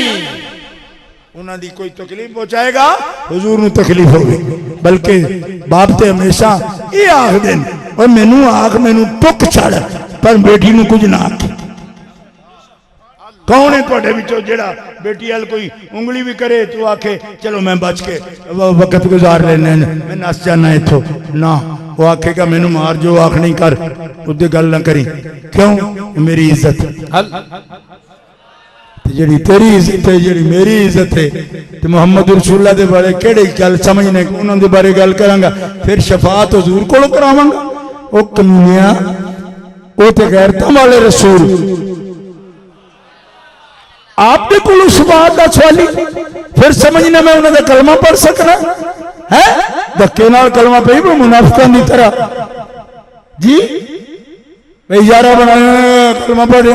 उन्हां दी कोई तकलीफ पहुंचाएगा हुजूर नूं तकलीफ होगी, बल्कि बाप ते हमेशा ये आख देन और मैनू आख मैनू टुक छड़ पर बेटी नूं कुछ ना आख। कौन है तुहाडे विचों जेड़ा बेटी वाल कोई उंगली भी करे तो आखे चलो मैं बच के वक्त गुजार लेने मैं नस जाना इथों ना, वो आखेगा मैनू मार जो आख नहीं कर उदे गल ना करी, क्यों मेरी इज्जत जेड़ी तेरी इज्जत है जेड़ी मेरी इज्जत है। तो मोहम्मद रसूलुल्लाह दे बारे केड़ी गल समझने उन्हां दे बारे गल करांगा, फिर शफाअत हुजूर कोलों करावांगा। ओ कमीनिया वो तो गैरतां वाले रसूल आपके कोलों शफाअत दा सवाली, फिर समझना मैं उन्हां दा कलमा पढ़ सकना है, धक्के नाल कलमा पई मुनाफिकां दी तरह जी यारा बनाया कलमा पढ़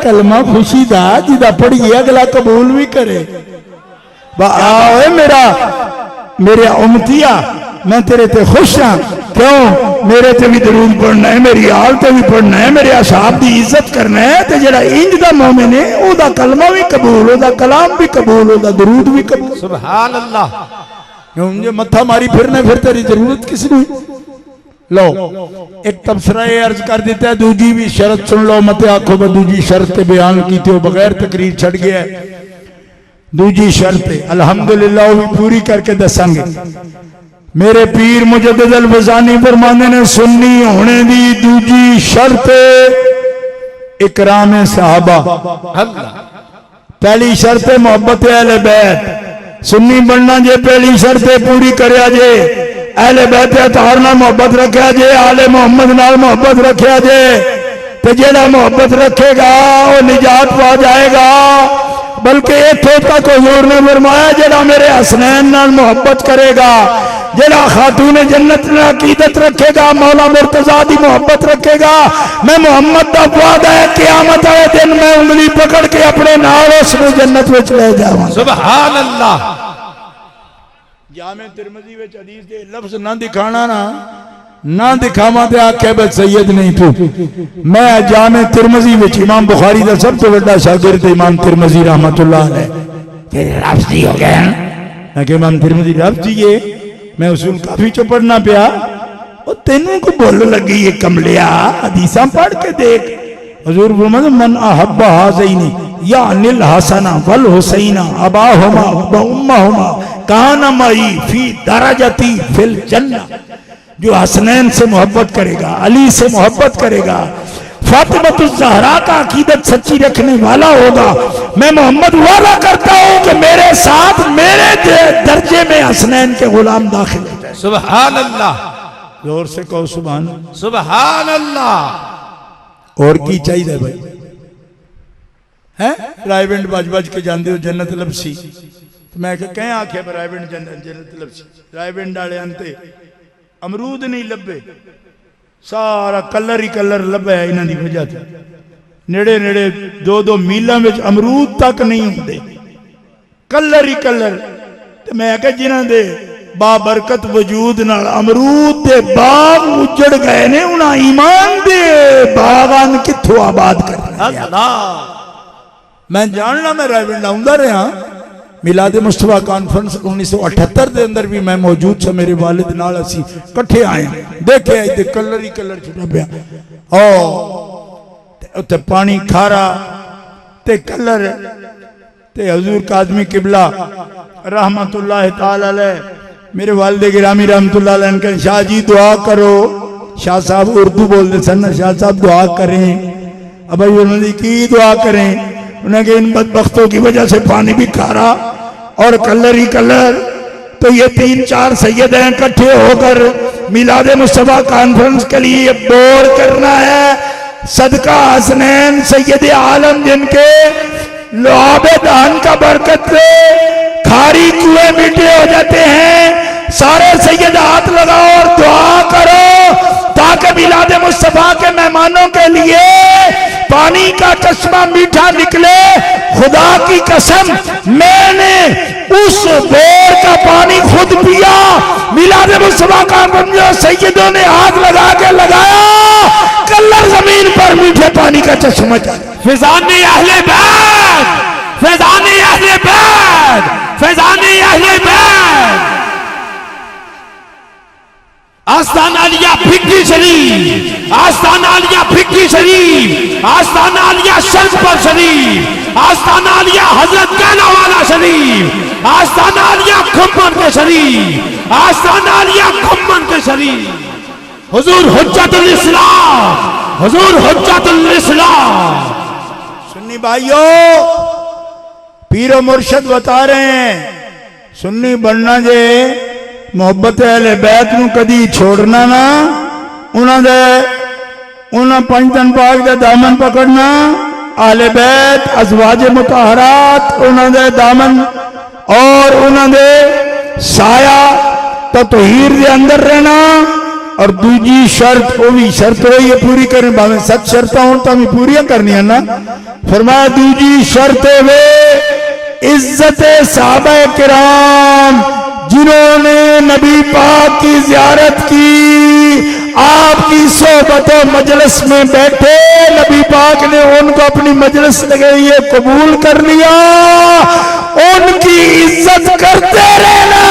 कलमा खुशी दा जिदा पढ़िए अगला कबूल भी करे। मेरा मेरे उम्मतिया मैं तेरे ते खुश हाँ, क्यों मेरे ते भी दरूद पढ़ना है, मेरी आल ते भी पढ़ना है, मेरे असहाब की इज्जत करना है। तो जेड़ा इंज दा मोमिन है ओदा कलमा भी कबूल, ओदा कलाम भी कबूल, ओदा दरूद भी कबूल। सुभान अल्लाह। क्यों जे मत्था मारी फिरने फिर तेरी जरूरत किसनू। लो एक तबसरा अर्ज कर देता है, दूजी भी शर्त सुन लो, मत आखो दूजी शर्त बयान की तो बगैर तकरीर छड़ गया। दूजी शर्त अल्हम्दुलिल्लाह भी पूरी करके दसांगे। मेरे पीर मुजद्दिद अल फसानी फरमाने ने सुन्नी होने दी दूजी शर्त इकराम सहाबा, पहली शर्त मोहब्बत अहले बैत। सुन्नी बनना जे पहली शर्त पूरी करया जे, अहले बैत अतार नाल मोहब्बत रखा जे, आले मोहम्मद नाल मोहब्बत रखा जे, तो जेड़ा मोहब्बत रखेगा वो निजात पा जाएगा। बल्कि इत्थों तक हुजूर ने फरमाया जेड़ा मेरे हसनैन नाल मोहब्बत करेगा, जेड़ा खातून जन्नत नाल अकीदत रखेगा, मौला मुर्तजा दी मोहब्बत रखेगा, मैं मोहम्मद दा वादा है क़यामत वाले दिन मैं उंगली पकड़ के अपने नाल उसनूं जन्नत विच ले जावां। सुभान अल्लाह। जामे तिरमिज़ी विच हदीस दे लफ्ज़ ना दिखाना ना दिखावा ते आखे बस सैयद नहीं तू। मैं जामे तिरमिज़ी विच इमाम बुखारी दा सब तो बड़ा शागिर्द इमाम तिरमिज़ी रहमतुल्लाह अलैह तेरे राफ़ज़ी हो गए हैं ना कि इमाम तिरमिज़ी राफ़ज़ी है। मैं उसूल काफी चो पढ़ना पिया और तेनू को बोल लगी है कमलिया हदीसा पढ़ के देख। हुजूर फरमाते मन अहब्बा हाज़ैनी या अनिल हसना वल हुसैना अबाहुमा व उम्महुमा काना मई फी दरजती फिल जन्नह। जो हसनैन से मोहब्बत करेगा, अली से मोहब्बत करेगा, फातिमतुज़ ज़हरा का अकीदत सच्ची रखने वाला होगा, मैं मोहम्मद वादा करता हूं कि मेरे साथ मेरे दर्जे में हसनैन के गुलाम दाखिल हो जाए। सुभान अल्लाह। जोर से कहो सुभान सुभान अल्लाह। और की चाहिए भाई है रायविंड बज बज के जाते हो जन्नत लभसी। तो मैं कहें आख्या रायविंड जन्नत लभसी, रायविंड वाले अंते अमरूद नहीं लभे, सारा कलर ही कलर लभा इन्हां दी वजह से। नेड़े नेड़े 2-2 मीलों में अमरूद तक नहीं होंगे, कलर ही कलर। तो मैं कहा जिन्हां दे बाबरकत वजूद नाल अमरूद दे बाग उजड़ गए ने, उन्हां ईमान दे बागान कित्थों आबाद करना। मैं जानना मैं रायविंड आउंदा रहा। मिलाद मुस्तफा कॉन्फ्रेंस 1978 के अंदर भी मैं मौजूद था, मेरे वालिद नाल असी कट्ठे आए देखे इतने कलर ही कलर छुटा पिया उत्ते पानी खारा ते कलर ते हुजूर काज़मी किबला रहमतुल्लाह ताला अलैह मेरे वालिद गिरामी रहमतुल्लाह अलैह ने शाह जी दुआ करो। शाह साहब उर्दू बोलते सन, शाह साहब दुआ करें अब भाई उन्होंने की दुआ करें, उन्होंने कहा इन बदबख्तों की वजह से पानी भी खारा और कलर ही कलर। तो ये 3-4 सैयद हैं, इकट्ठे होकर मिलाद मुस्तफा कॉन्फ्रेंस के लिए बोर करना है। सदका हसनैन सैयद आलम जिनके लुआब दान का बरकत से खारी कुएं मीठे हो जाते हैं, सारे सैयद हाथ लगाओ और दुआ करो ताकि मिलाद मुस्तफा के मेहमानों के लिए पानी का चश्मा मीठा निकले। खुदा की कसम मैंने उस बोर का पानी खुद पिया। मिलाद मुस्तफा का सैयदों ने हाथ लगा के लगाया, कलर जमीन पर मीठे पानी का चश्मा चला। फैजानी अहले बैत, फैजानी अहले बैत, फैजानी अहले बैत। आस्ताना आलिया फिक्की शरीफ, आस्ताना आलिया फिक्की शरीफ, आस्ताना आलिया शर्फ पर शरीफ, आस्ताना आलिया हजरत कैलावाला शरीफ, आस्ताना आलिया खम्मन के शरीफ, आस्ताना आलिया खम्मन के शरीफ। हुजूर हुज्जतुल इस्लाम, हुजूर हुज्जतुल इस्लाम। सुन्नी भाइयों, पीरो मुर्शद बता रहे हैं, सुन्नी बनना जे मोहब्बत अहले बैत नूं कदी छोड़ना ना, उन्होंने पंचतन पाक दे दामन पकड़ना, अहले बैत अज़वाज मुतहरात उन्होंने दामन और उन्होंने साया ततहीर दे अंदर रहना। और दूजी शर्त, वो भी शर्त रही है पूरी करें, भावे 7 शर्त हो तो हमें पूरी करनी है ना। फरमाया दूजी शर्त वे इज्जत सहाबा किराम जिन्होंने नबी पाक की जियारत की, आपकी सोहबत मजलिस में बैठे, नबी पाक ने उनको अपनी मजलिस लगाई कबूल कर लिया, उनकी इज्जत करते रहना,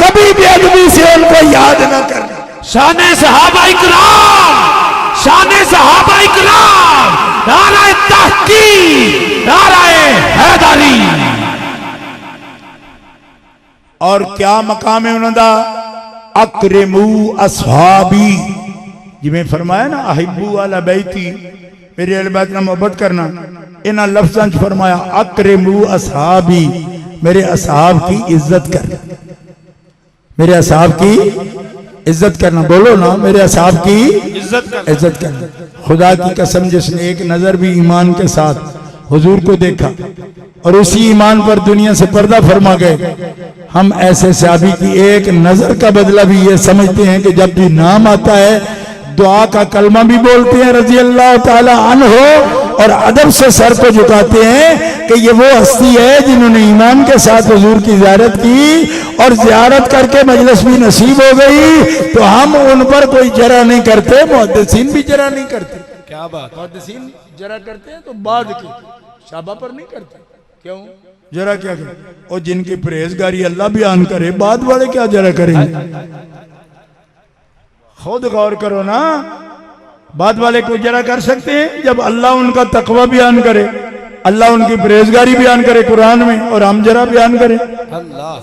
कभी भी आदमी से उनको याद ना करना। शाने सहाबा इकराम, शाने सहाबा इकराम, नाराए तहकीक, नाराए हैदरी। और क्या मकाम है उन्होंने, अकरमू असहाबी, जिमें फरमाया ना अहिब्बू वाला बैती, मेरे अहले बैत नाल मोहब्बत करना, इन्हां लफ्ज़ां च फरमाया अकरमू असहाबी, मेरे असहाब की इज्जत करना, मेरे असहाब की इज्जत करना। बोलो ना, मेरे असहाब की इज्जत करना। खुदा की कसम, जिसने एक नजर भी ईमान के साथ हुजूर को देखा और उसी ईमान पर दुनिया से पर्दा फरमा गए, हम ऐसे सहाबी की एक नजर का बदला भी ये समझते हैं कि जब भी नाम आता है दुआ का कलमा भी बोलते हैं रजी अल्लाह ताला अन्हो, और अदब से सर को झुकाते हैं कि ये वो हस्ती है जिन्होंने ईमान के साथ हुजूर की ज़ियारत की और ज़ियारत करके मजलिस भी नसीब हो गई, तो हम उन पर कोई जरा नहीं करते, मुहद्दिसीन भी जरा नहीं करते। क्या बात, मुहद्दिसीन जरा करते हैं तो बाद की शाबा पर नहीं करते। क्यों जरा क्या करें, और जिनकी परहेजगारी अल्लाह बयान करे, बाद वाले क्या जरा करेंगे? खुद गौर करो ना, बाद वाले को जरा कर सकते हैं जब अल्लाह उनका तकवा बयान करे, अल्लाह उनकी परहेजगारी बयान करे कुरान में, और हम जरा बयान करें?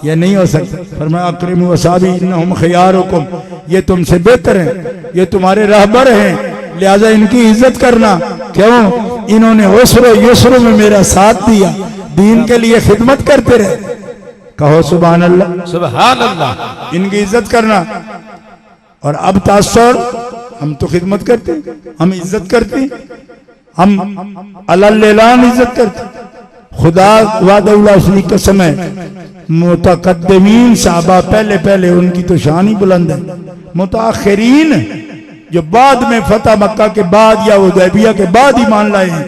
यह नहीं हो सकता। फरमाया अकरिमु वसाबी इन्नहुम खियारुकुम, ये तुमसे बेहतर हैं, ये तुम्हारे रहबर हैं, लिहाजा इनकी इज्जत करना। क्यों? इन्होंने उसरो युसरो में मेरा साथ दिया, दीन के लिए खिदमत करते रहे। कहो सुभान अल्लाह, सुभान अल्लाह। इनकी इज्जत करना। और अब तासर, हम तो खिदमत करते, हम इज्जत करते, हम अल्लाह इज्जत करते। खुदा वादउल्लाह उसकी कसम है, मुतकद्दमीन साहबा पहले पहले उनकी तो शान ही बुलंद है, मुताखिरीन जो बाद में फतह मक्का के बाद या हुदैबिया के बाद ही मान लाए हैं,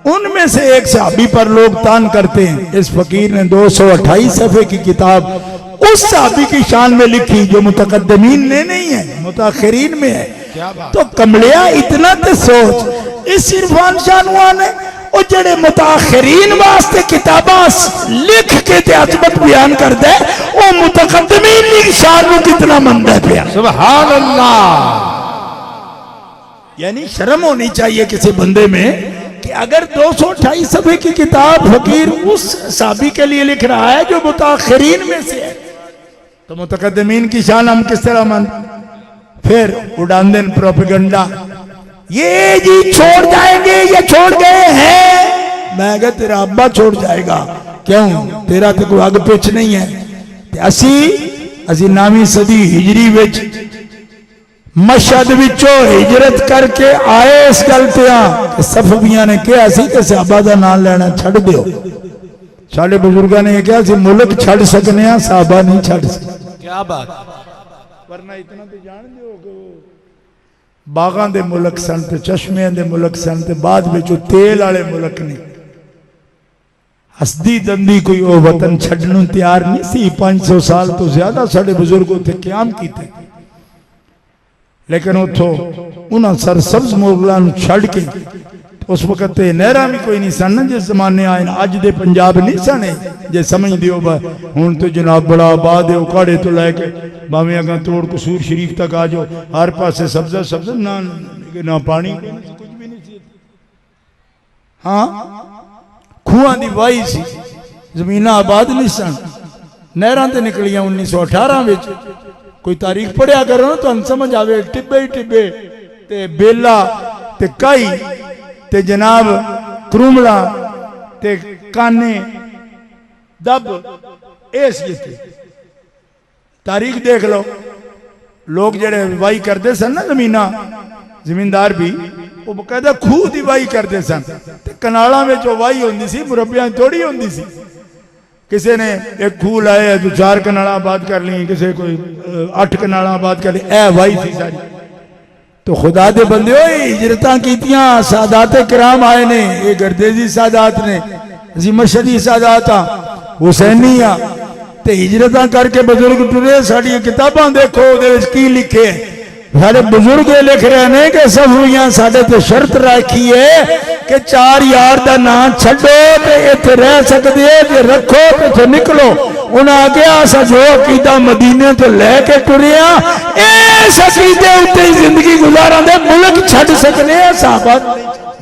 उनमें से एक सहाबी पर लोग तान करते हैं। इस फकीर ने 228 सफ़े की किताब उस सहाबी की शान में लिखी जो मुतकद्दमीन ने नहीं है, मुताखिरीन में है। तो कमलिया इतना तो सोच, इस इरफान शाह ने और जड़े मुताखिरीन वास्ते किताबा लिख के अजमत बयान कर दे, वो मुतकद्दमीन की शान में कितना मंदा पिया। सुभान अल्लाह। यानी शर्म होनी चाहिए किसी बंदे में कि अगर 228 सफ़े की किताब फकीर उस साहबी के लिए लिख रहा है जो मुताखिरीन में से है, तो मुतकद्दमीन की शान हम किस तरह मान? फिर उड़ान देन प्रोपेगेंडा, ये जी छोड़ जाएंगे, ये छोड़ गए हैं। मैं कहा तेरा अब्बा छोड़ जाएगा, क्यों? तेरा तो कोई अग पिछ नहीं है। असी 9वीं सदी हिजरी विच मशहद विचों हिजरत करके आए इस गल ते सफवियां ने कहा सी कि साहबा का नाम लेना छड़ दियो। साडे बुजुर्गों ने कहा सी मुल्क छड़ सकने आ, साहबा नहीं छड़ सकते। क्या बात, वरना इतना तो जान दो कि बागां दे मुल्क सन ते चश्मियां दे मुल्क सन ते बाद विच तेल वाले मुल्क ने। हसदी दंदी कोई ओ वतन छड्डण तैयार नहीं सी। 500 साल तो ज्यादा साडे बुजुर्ग उत्थे क्याम कीते, लेकिन उतो उन्होंने सरसब्ज मुगलों छड़ के उस वक्त नहर भी कोई नहीं सन जिस जमाने आए अज दे पंजाब नहीं सने जे समझ दियो। हुण तो जनाब बड़ा आबाद है, उकाड़े तो लैके भावें अगर तोड़ कसूर शरीफ तक आ जाओ, हर पासे सब्जा सब्ज ना पानी कुछ भी नहीं सी। हाँ खूहां दी वाही सी, जमीन आबाद नहीं सन, नहरां ते निकलियां 1918 विच। कोई तारीख पढ़िया करो ना तो समझ आवे। टिब्बे ही टिब्बे ते बेला ते काई ते जनाब करूमला ते काने दब इस तारीख देख लो। लोग जेड़े वाही करते सन ना जमीना, जमींदार भी वो बकायदा खूह की वाही करते सन। कनालों में वाही होंदी सी, मुरब्बियां थोड़ी होंदी सी। किसी ने एक खूह लाए तो 4 कनाल आबाद कर ली, किसी कोई 8 कनाल आबाद कर ली, ए वाही थी सारी। तो खुदा दे बंदे हिजरत कीतियां, सादात किराम आए ने, ये गर्देजी सादात ने, असी मशहदी सादात हुसैनी आ ते हिजरत करके बुजुर्ग टुरे। साडियां किताबां देखो उहदे विच की लिखे, सारे बुजुर्ग लिख रहे हैं कि सफियां साडे ते शर्त रखी है कि 4 यार का नाम छड्डो ते इत्थे रह सकदे जे रखो तो इत्थे निकलो। उन्हें आख्या असा जो अकीदा मदीने तो लैके टुरे इस अकीदे उत्ते जिंदगी गुजारा दे मुल्क छड्ड सकने साहबा।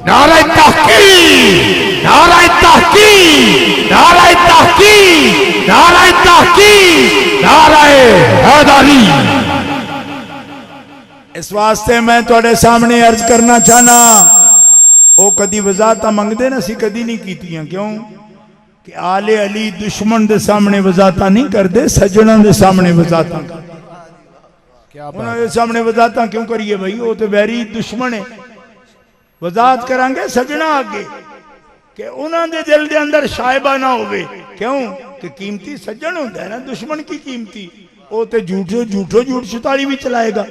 नारे तहकीक, नारे तहकीक, नारे तहकीक, नारे तहकीक, नारे हैदरी। इस वास्ते मैं थोड़े सामने अर्ज करना चाहना, वो कदी वजाहत मंगते ना, असी कदी नहीं कीतियां। क्यों कि आले अली दुश्मन के सामने वजाहत नहीं करते, सज्जनों के सामने वजाहत उन्होंने सामने वजाहत क्यों करिए भाई? वो तो वैरी दुश्मन है। वजाहत करांगे सज्जना आगे कि उन्होंने दिल के अंदर शायबा ना होवे। क्यों कि कीमती सज्जन होता है ना, दुश्मन की कीमती वो तो झूठ छुताली भी चलाएगा।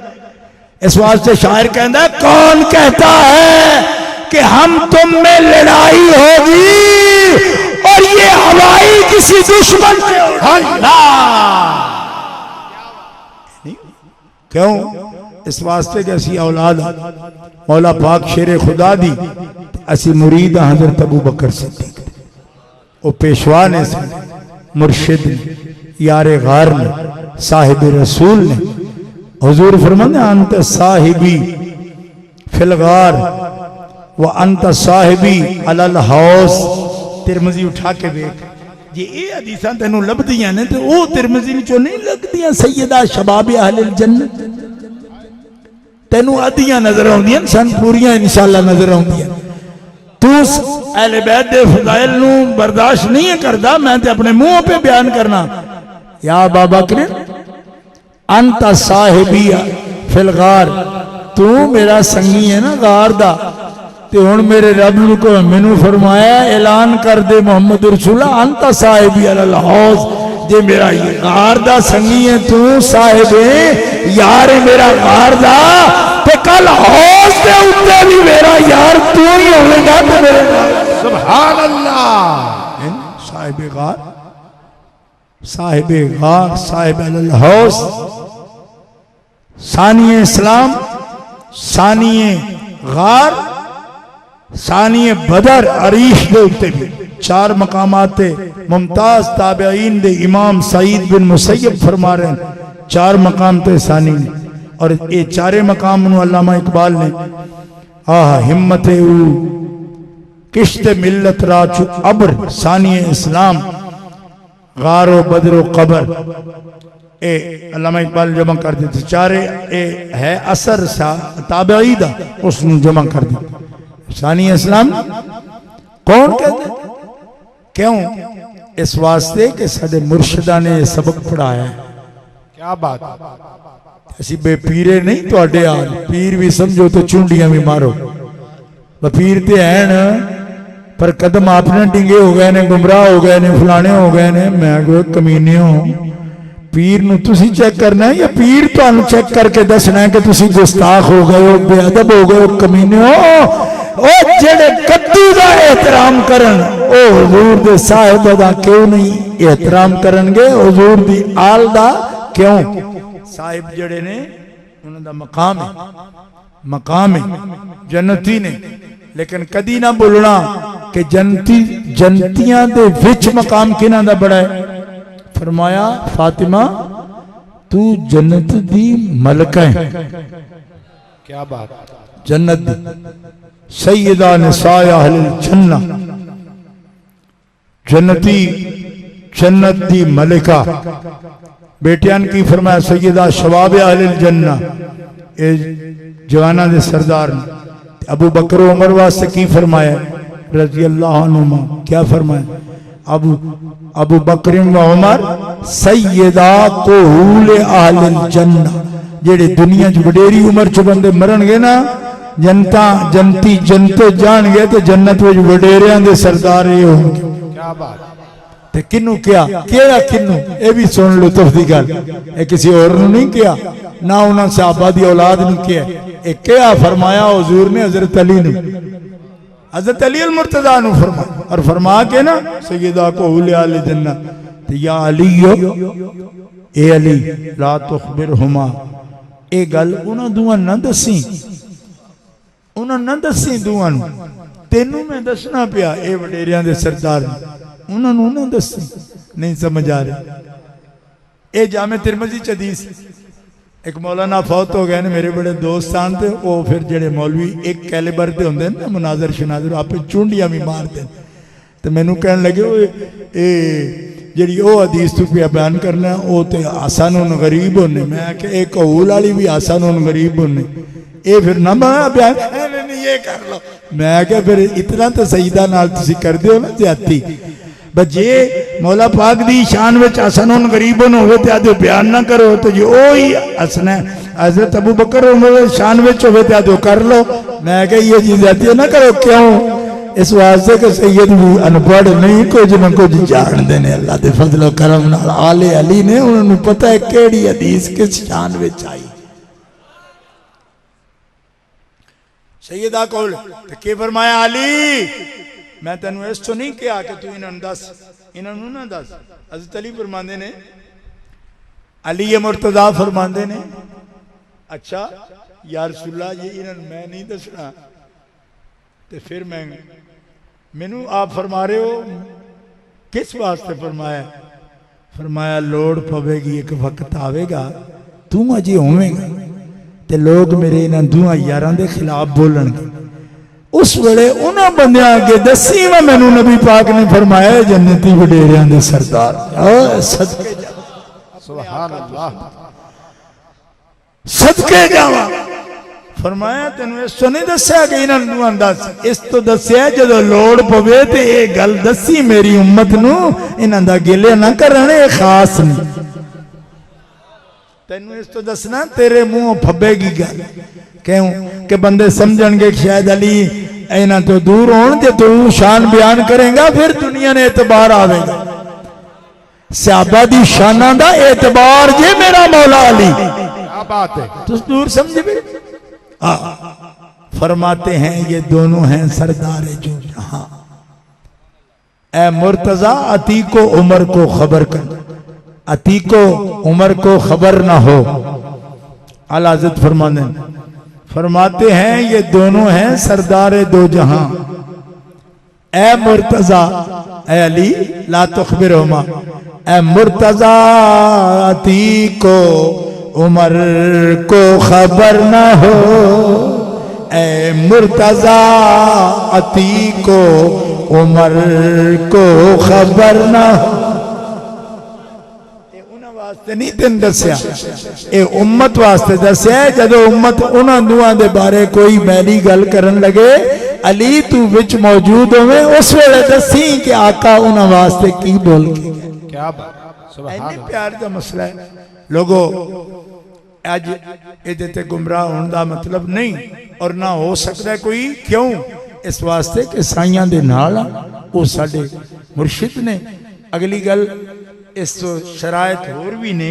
इस वास्ते शायर कहता, कौन कहता है कि हम तुम में लड़ाई होगी और ये हवाई किसी दुश्मन से उड़ाना। क्यों? इस वास्ते कि असी औलाद मौला पाक शेर खुदा दी, असी मुरीद हजरत अबू बकर सिद्दीक, वो पेशवा ने, मुर्शिद ने, यारे गार ने, साहिब रसूल ने। हुजूर फरमाते अंत साहिबी फिलगार व अंत साहिबी अलल हौस। तिरमिजी उठा के देख, जे ये हदीसां तेनू लभदियां ने तो वो तिरमिजी विचों नहीं लगदियां। सैयदा शबाब अहलिल जन्नत तेनू आदियां नजर आउंदियां, सन पूरियां इंशाअल्लाह नजर आउंदियां। तू अहले बैत दे फज़ाइल नू बर्दाश्त नहीं करदा, मैं ते अपने मुंह पे बयान करना। या बाबा करे अंत साहिबी फिलगार, तू मेरा संगी है ना गार दा। तो हुण मेरे रब को मैनू फरमाया ऐलान कर दे मोहम्मद रसूला अंत साहिबी अलल हौस। जे मेरा ये गार दा संगी है तू, साहिब है यार है मेरा गार दा, तो कल हौस दे उत्ते भी मेरा यार तू ही होवेगा। तो मेरे सुभान अल्लाह। साहिब गार, साहिब गार, साहिब अलल हौस, सानिए इस्लाम, सानिए गार, सानिए बदर अरीश दे उत्ते भी 4 मकामात मुमताज ताबईन दे इमाम सईद बिन मुसैयब फरमा रहे हैं 4 मकाम ते सानी ने। और ये 4 मकाम नू अल्लामा इकबाल ने हिम्मत किश्त मिल्लत राचु अब्र, सानिए इस्लाम, गारो बदरो कबर, ए अल्लामा इकबाल जमा कर दिते चारे ए है असर सा ताबई दा उसनु जमा कर दिते सानी इस्लाम कौन कहते क्यों इस वास्ते कि साडे मुर्शिदा ने सबक पढ़ाया है। क्या बात, असी बेपीरे नहीं तुहाडे हाल पीर भी समझो तो चुंडियां भी मारो पीर ते हैं पर कदम आपने डिंगे हो गए ने गुमराह हो गए ने फलाने हो गए ने मैं कोई कमीने हो पीर नूं तुसी चेक करना है या पीर तुहानू चेक करके दसना है कि तुसी गुस्ताख हो गए हो बेअदब हो गए हो कमीने हो। ओ जेड़े कद्दू दा एहतराम करन ओ हुजूर दे साहिब दा क्यों नहीं एहतराम करनगे हुजूर दी आल दा क्यों। साहिब जड़े ने उन्हां दा मकाम है जन्नती ने लेकिन कदी ना बोलना कि जनतियां दे विच मकाम किना दा बड़ा है। फरमाया फातिमा तू जन्नत दी मलका है। क्या बात, जन्नत दी सैयदा निसाए अहलिल जन्ना जन्नती जन्नत दी मलिका बेटियान की फरमाया सैयदा शबाब अहलिल जन्ना ए जवाना दे सरदार ने। अबू बकर उमर वास्ते की फरमाया रजी अल्लाह अन्हुमा क्या फरमाया अबू बकर व उमर सैयदा कुहूल अहलिल जन्ना जेड़े दुनिया च वडेरी उम्र च बंदे मरनगे ना जनता जनती जनते जाणगे तो जन्नत विच वडेरियां दे सरदार ये होंगे। क्या बात, ते किन्नू क्या केड़ा किन्नू ए भी सुन लो तुफदी गल ए किसी और नु नहीं किया ना उन्हां सहाबा दी औलाद नु किया ए क्या फरमाया हुजूर ने हजरत अली ने हजरत अली अल मुर्तजा नु फरमाया और फरमा के ना सैयदा को हुले अल जन्नत ते या अली ए अली ला तुखबिरहुमा ए गल उन्हां दुआं ना दसी उन्हां ना दसी दुआं नु तेनू मैं दसना पिया ए वडेरियां दे सरदार उन्होंने ना दसी नहीं समझ आ रही। ए जामे तिरमिज़ी च हदीस एक मौलाना फौत हो गए ने मेरे बड़े दोस्त आन थे वो फिर जेड़े मौलवी एक कैलिबर के होंगे ना मुनाजर शनाजर आप चुंडियां भी मारते तो मैनू कह लगे ए जी वो हदीस तू पिया बयान करना वो तो आसान उन गरीब होने मैं एक कबूल वाली भी आसान उन गरीब होने ये फिर ना बयान ये कर लो मैं क्या फिर इतना तो सईदा नाल तुसी कर दो ना ज्यादती बजे मौला पाक दी शान विच हसन उन गरीबन होवे ते आदे बयान ना करो तो जी ओ ही हसना हजरत अबू बकर उमर शान विच होवे ते आदे कर लो मैं कह ये चीज आती ना करो क्यों इस वास्ते के सैयद भी अनपढ़ नहीं कुछ न कुछ जानते ने अल्लाह दे फजल करम नाल आले अली ने उन्होंने पता है केड़ी हदीस किस शान विच आई। सैयदा कौल ते के फरमाया अली मैं तेन इस तो नहीं कहा कि तू इन्होंने दस इन्होंने ना दस हज़रत अली फरमाते ने अली मुर्तज़ा फरमाते ने अच्छा या रसूलल्लाह ये इन्होंने मैं नहीं दसना तो फिर मैं मैनू आप फरमा रहे हो किस वास्ते फरमाया फरमाया लोड़ पवेगी एक वक्त आवेगा तू अजे होवेगा ते लोग मेरे इन्हां दुआ यारां दे खिलाफ बोलणगे उस वेले उन्हां बंदियां अगे दसी मैं मैनू नबी पाक ने फरमाया जन्नती वडेरियां दे सरदार सदके सुभान अल्लाह सदके जावा फरमाया तेन इस तो नहीं दसिया कि इन्हां दस इस तो दसिया जदों लोड़ पवे ते ये गल दसी मेरी उम्मत नू इन्हां दा गिले ना करन ये खास नहीं तेनू इस तो दसना तेरे मुंह फब्बेगी गल क्यों कि बंदे समझणगे शायद अली इन्हां तो दूर होण जे तू शान बयान करेगा फिर दुनिया ने एतबार आवेगा सहाबा दी शाना दा एतबार जे मेरा मौला अली क्या बात है तुस दूर समझ भी फरमाते हैं ये दोनों हैं सरदार जो जहां ए मुर्तजा अतीको उमर को खबर कर अतीको उमर को खबर ना हो आला हज़रत फरमाते हैं ये दोनों हैं सरदार दो जहां ए मुर्तजा ए अली ला तुखबिरहुमा ए मुर्तजा अतीको उमर को खबर ना हो ए मुर्तजा अतीको उमर को खबर ना हो वास्ते नहीं तेन दसिया, ये उम्मत वास्ते दसिया। जदों उम्मत उन्हां दुआं दे बारे कोई मैली गल करन लगे, अली तू विच मौजूद होवे, उस वेले दसी कि आका उन्हां वास्ते की बोल के। क्या बात, सुभान अल्लाह। प्यार का मसला है लोगो। अज ये गुमराह होने का मतलब नहीं और ना हो सकता कोई। क्यों? इस वास्ते कि साइयां दे नाल वो साडे मुर्शिद ने। अगली गल इस तो शरायत होर भी ने,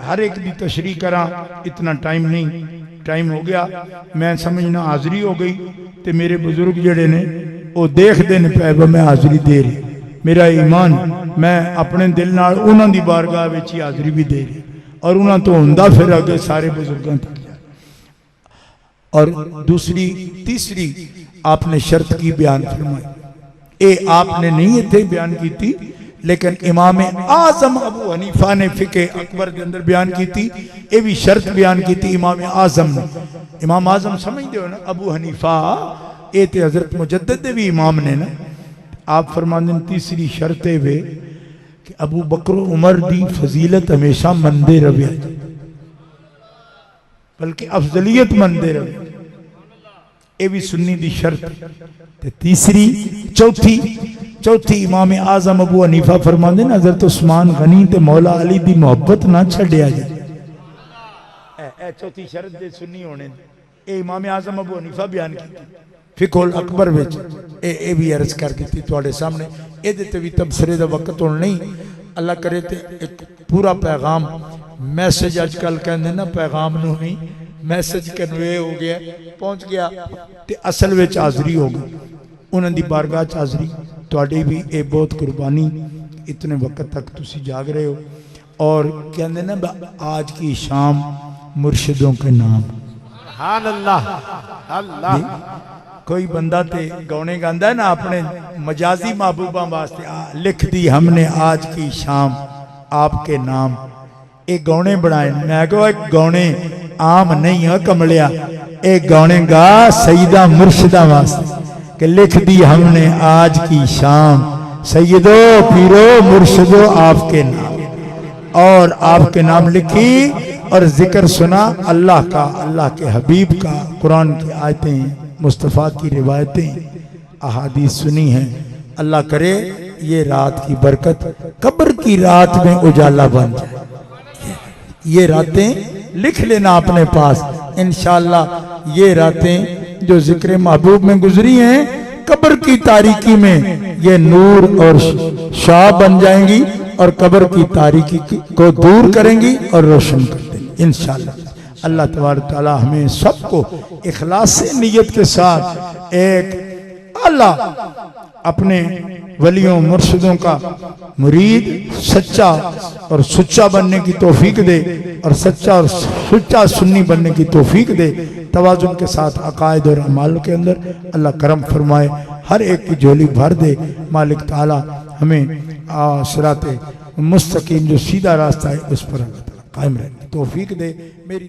हर एक की तशरीह करा, इतना टाइम नहीं, टाइम हो गया। मैं समझना हाज़री हो गई तो मेरे बुजुर्ग जड़े ने वो देखते हैं पै मैं हाज़री दे रही, मेरा ईमान, मैं अपने दिल नाल उन्हां दी बारगाह विच ही हाज़री भी दे रही और उन्हां तो हुंदा फिर अगे सारे बुजुर्गों तक। और दूसरी तीसरी आपने शर्त की बयान फरमाई, ये आपने नहीं इत्थे बयान की थी, लेकिन इमाम आजम अबू हनीफा ने फिके अकबर के अंदर बयान की थी। ये भी शर्त बयान की थी इमाम आजम ने। इमाम आजम समझते हो ना, अबू हनीफा ये तो हजरत मुजद्दिद भी इमाम ने ना। आप फरमाते तीसरी शर्त वे कि अबू बकर उमर दी फजीलत हमेशा मनते रहे, बल्कि अफजलियत मनते रहे। ये भी सुन्नी दी शर्त। तीसरी चौथी इमाम आजम अबू हनीफा फरमाते ना, हजरत उस्मान गनी ते मौला अली दी मोहब्बत ना छड्या जाए। चौथी शर्त दे सुन्नी होने, ये इमाम आजम अबू हनीफा बयान की फिकुल अकबर विच। ये भी अर्ज कर दी तुहाडे सामने। ये भी तबसरे का वक्त हुण नहीं, अल्लाह करे तो एक पूरा पैगाम मैसेज अजकल कहते ना, पैगाम नूं नहीं, मैसेज कन्वे हो गया, पहुँच गया तो असल में हाज़री हो गई। उन्होंने बारगाह हाज़री थोड़ी भी ये बहुत कुर्बानी, इतने वक्त तक तुसी जाग रहे हो। और कहते ना आज की शाम मुर्शिदों के नाम। अल्लाह अल्लाह। कोई बंदा ते गौने गांदा है ना अपने मजाजी महबूबा वास्ते, लिख दी हमने आज की शाम आपके नाम। ये गौने बनाए, मैं कहो गौने आम नहीं है कमलिया, ये गौने गा सईदा मुर्शिदा वास्ते कि लिख दी हमने आज की शाम सैयदो पीरो मुर्शिदो आपके नाम। और आपके नाम लिखी और जिक्र सुना अल्लाह का, अल्लाह के हबीब का, कुरान की आयतें, मुस्तफ़ा की रिवायतें, अहादीस सुनी हैं। अल्लाह करे ये रात की बरकत कब्र की रात में उजाला बन जाए। ये रातें लिख लेना अपने पास, इंशाअल्लाह ये रातें जो जिक्र महबूब में गुजरी हैं, कब्र की तारीकी में ये नूर और शाह बन जाएंगी और कब्र की तारीकी को दूर करेंगी और रोशन कर देंगी इंशाअल्लाह। अल्लाह तबारक तआला हमें सबको इखलास से नियत के साथ एक अल्लाह अपने वलियों मुर्शिदों का मुरीद सच्चा और सुच्चा बनने की तौफीक दे और सच्चा और सुच्चा सुन्नी बनने की तौफीक दे। तवाज़ुन के साथ अकायद और अमाल के अंदर अल्लाह करम फरमाए, हर एक की झोली भर दे। मालिक ताला हमें सिराते मुस्तकीम जो सीधा रास्ता है उस पर कायम रहने की तौफीक दे। मेरी